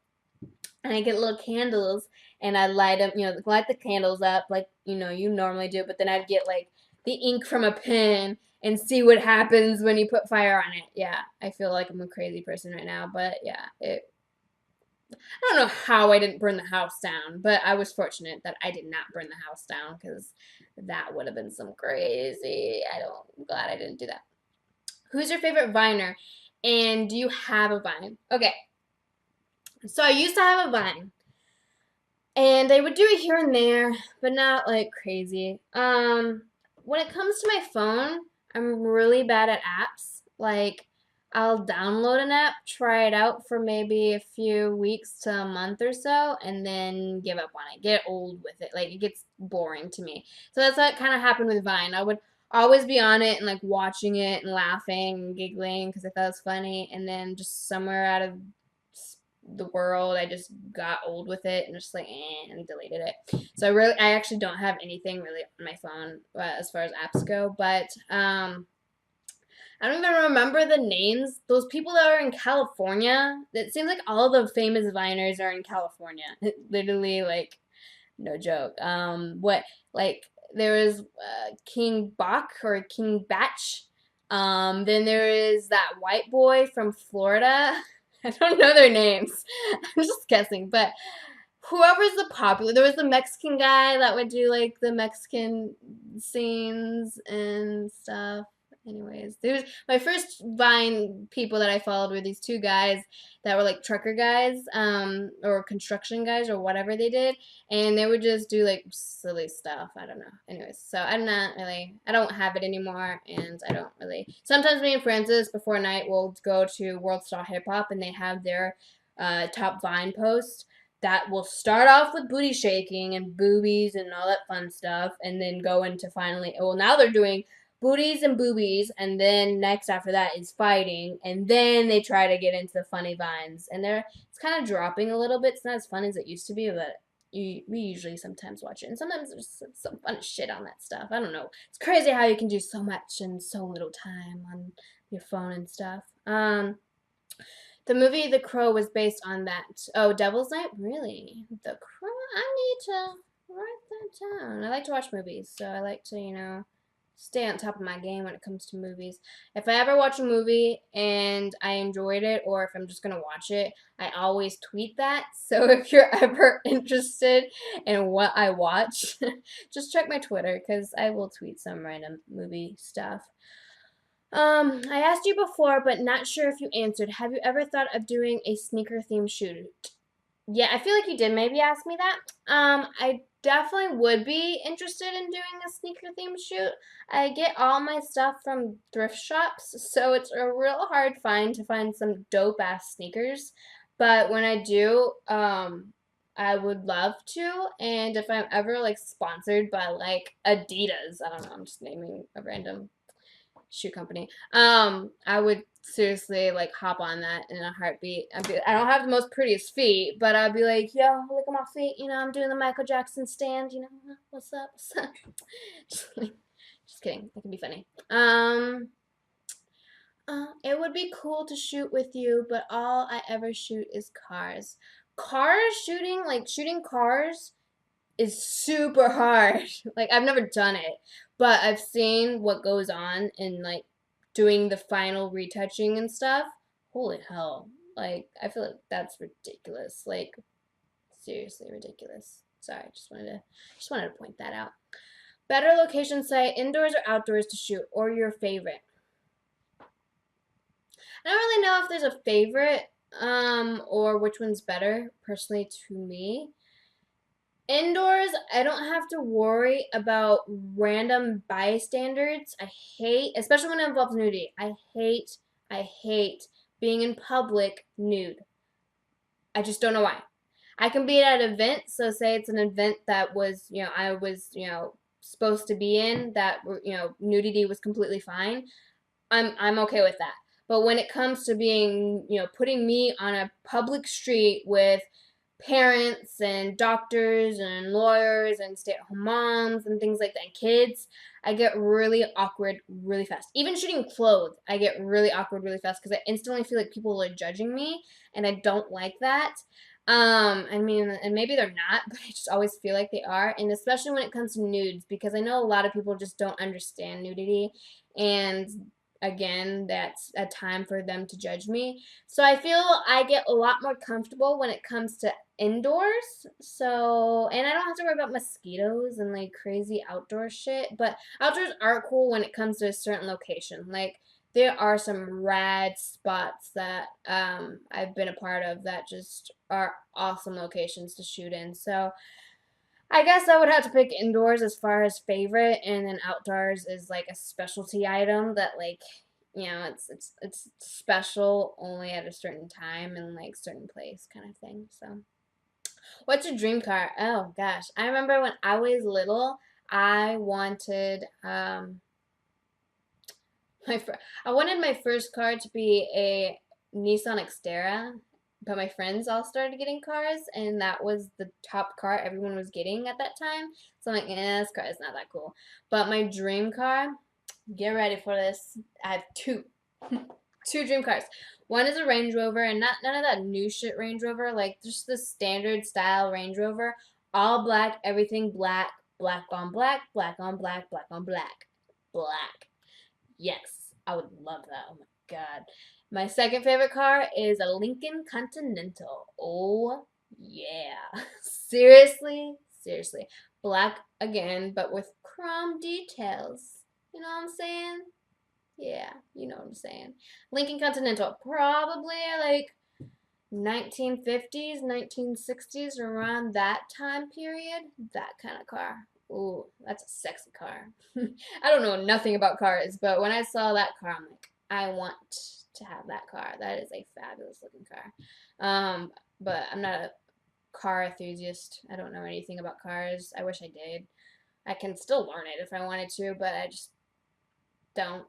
and I get little candles, and I light them, light the candles up like you normally do. But then I'd get like the ink from a pen and see what happens when you put fire on it. Yeah, I feel like I'm a crazy person right now, but yeah, I don't know how I didn't burn the house down, but I was fortunate that I did not burn the house down because that would have been some crazy. I'm glad I didn't do that. Who's your favorite Viner? And do you have a Vine? Okay, so I used to have a Vine. And I would do it here and there, but not like crazy. When it comes to my phone, I'm really bad at apps. Like, I'll download an app, try it out for maybe a few weeks to a month or so, and then give up on it. Get old with it. Like, it gets boring to me. So that's what kind of happened with Vine. I would always be on it and like watching it and laughing and giggling because I thought it was funny, and then just somewhere out of the world, I just got old with it and just like and deleted it. So I actually don't have anything really on my phone as far as apps go. But I don't even remember the names. Those people that are in California. It seems like all the famous Viners are in California. Literally, like no joke. What like there is King Bach or King Batch. Then there is that white boy from Florida. I don't know their names. I'm just guessing, but whoever's the popular, there was the Mexican guy that would do like the Mexican scenes and stuff. Anyways, there was my first Vine people that I followed were these two guys that were like trucker guys, or construction guys or whatever they did, and they would just do like silly stuff. I don't know. Anyways, so I don't have it anymore, and I don't really. Sometimes me and Francis before night will go to World Star Hip Hop, and they have their top Vine post that will start off with booty shaking and boobies and all that fun stuff, and then go into finally. Well, now they're doing booties and boobies, and then next after that is fighting, and then they try to get into the funny vines, and it's kind of dropping a little bit. It's not as fun as it used to be, but we usually sometimes watch it, and sometimes there's some fun shit on that stuff. I don't know. It's crazy how you can do so much in so little time on your phone and stuff. The movie The Crow was based on that. Oh, Devil's Night? Really? The Crow? I need to write that down. I like to watch movies, so I like to, stay on top of my game when it comes to movies. If I ever watch a movie and I enjoyed it, or if I'm just gonna watch it, I always tweet that. So if you're ever interested in what I watch, just check my Twitter because I will tweet some random movie stuff. I asked you before, but not sure if you answered. Have you ever thought of doing a sneaker theme shoot? Yeah, I feel like you did maybe ask me that. I definitely would be interested in doing a sneaker theme shoot. I get all my stuff from thrift shops, so it's a real hard find to find some dope ass sneakers. But when I do, I would love to. And if I'm ever like sponsored by like Adidas, I don't know, I'm just naming a random shoe company. I would seriously like hop on that in a heartbeat. I don't have the most prettiest feet, but I'd be like, yo, look at my feet. You know, I'm doing the Michael Jackson stand. You know, what's up? What's up? just, just kidding. That can be funny. It would be cool to shoot with you, but all I ever shoot is cars. Cars shooting, like shooting cars, is super hard. Like I've never done it, but I've seen what goes on in like doing the final retouching and stuff. Holy hell. Like I feel like that's ridiculous. Like seriously ridiculous. Sorry, just wanted to point that out. Better location site, indoors or outdoors to shoot, or your favorite. I don't really know if there's a favorite or which one's better personally to me. Indoors, I don't have to worry about random bystanders. I hate, especially when it involves nudity. I hate being in public nude. I just don't know why. I can be at an event, so say it's an event that was, I was, supposed to be in that, nudity was completely fine. I'm okay with that. But when it comes to being, putting me on a public street with parents and doctors and lawyers and stay-at-home moms and things like that, and kids, I get really awkward really fast. Even shooting clothes, I get really awkward really fast because I instantly feel like people are judging me, and I don't like that. I mean, and maybe they're not, but I just always feel like they are, and especially when it comes to nudes, because I know a lot of people just don't understand nudity, and again, that's a time for them to judge me. So I feel I get a lot more comfortable when it comes to indoors. So, and I don't have to worry about mosquitoes and like crazy outdoor shit. But outdoors are cool when it comes to a certain location. Like, there are some rad spots that I've been a part of that just are awesome locations to shoot in. So, I guess I would have to pick indoors as far as favorite, and then outdoors is like a specialty item that like it's special only at a certain time and like certain place kind of thing. So, what's your dream car? Oh gosh, I remember when I was little, I wanted my fir- I wanted my first car to be a Nissan Xterra, but my friends all started getting cars, and that was the top car everyone was getting at that time. So I'm like, this car is not that cool. But my dream car, get ready for this. I have two, two dream cars. One is a Range Rover, and not none of that new shit Range Rover, like just the standard style Range Rover, all black, everything black, black on black, black on black, black on black, black. Yes, I would love that. Oh my god. My second favorite car is a Lincoln Continental. Oh yeah. Seriously, seriously. Black again, but with chrome details. You know what I'm saying? Yeah, you know what I'm saying. Lincoln Continental, probably like 1950s, 1960s, around that time period. That kind of car. Ooh, that's a sexy car. I don't know nothing about cars, but when I saw that car, I'm like, I want to have that car. That is a fabulous looking car. But I'm not a car enthusiast. I don't know anything about cars. I wish I did. I can still learn it if I wanted to, but I just don't.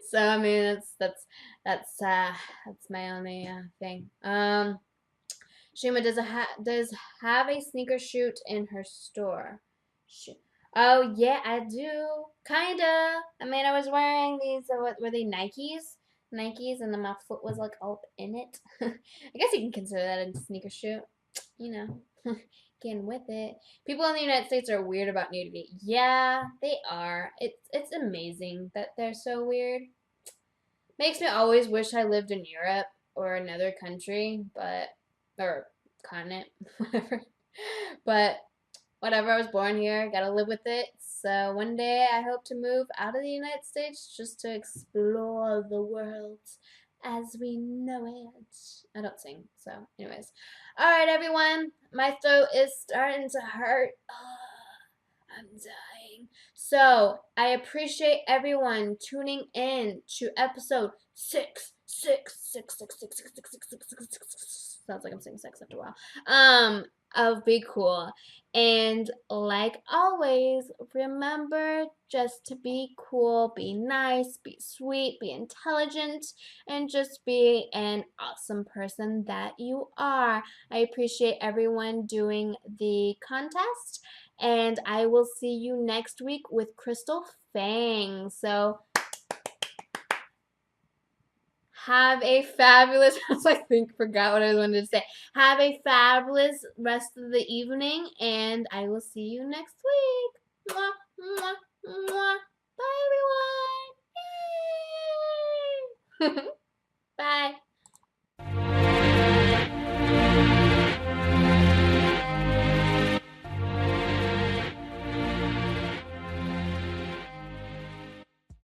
So I mean, that's my only thing. Shima does have a sneaker shoot in her store. Oh yeah, I do. Kinda. I mean, I was wearing these. What were they? Nikes. Nikes, and then my foot was like all in it. I guess you can consider that a sneaker shoot. You know, getting with it. People in the United States are weird about nudity. Yeah, they are. It's amazing that they're so weird. Makes me always wish I lived in Europe or another country, but or continent, whatever. But whatever, I was born here, gotta live with it. So one day I hope to move out of the United States just to explore the world as we know it. I don't sing, so anyways. Alright everyone, my throat is starting to hurt. Oh, I'm dying. So I appreciate everyone tuning in to episode six. Sounds like I'm saying sex after a while. Of Be Cool. And like always, remember just to be cool, be nice, be sweet, be intelligent, and just be an awesome person that you are. I appreciate everyone doing the contest, and I will see you next week with Crystal Fang. So have a fabulous, I think forgot what I wanted to say. Have a fabulous rest of the evening, and I will see you next week. Mwah, mwah, mwah. Bye, everyone. Yay! Bye.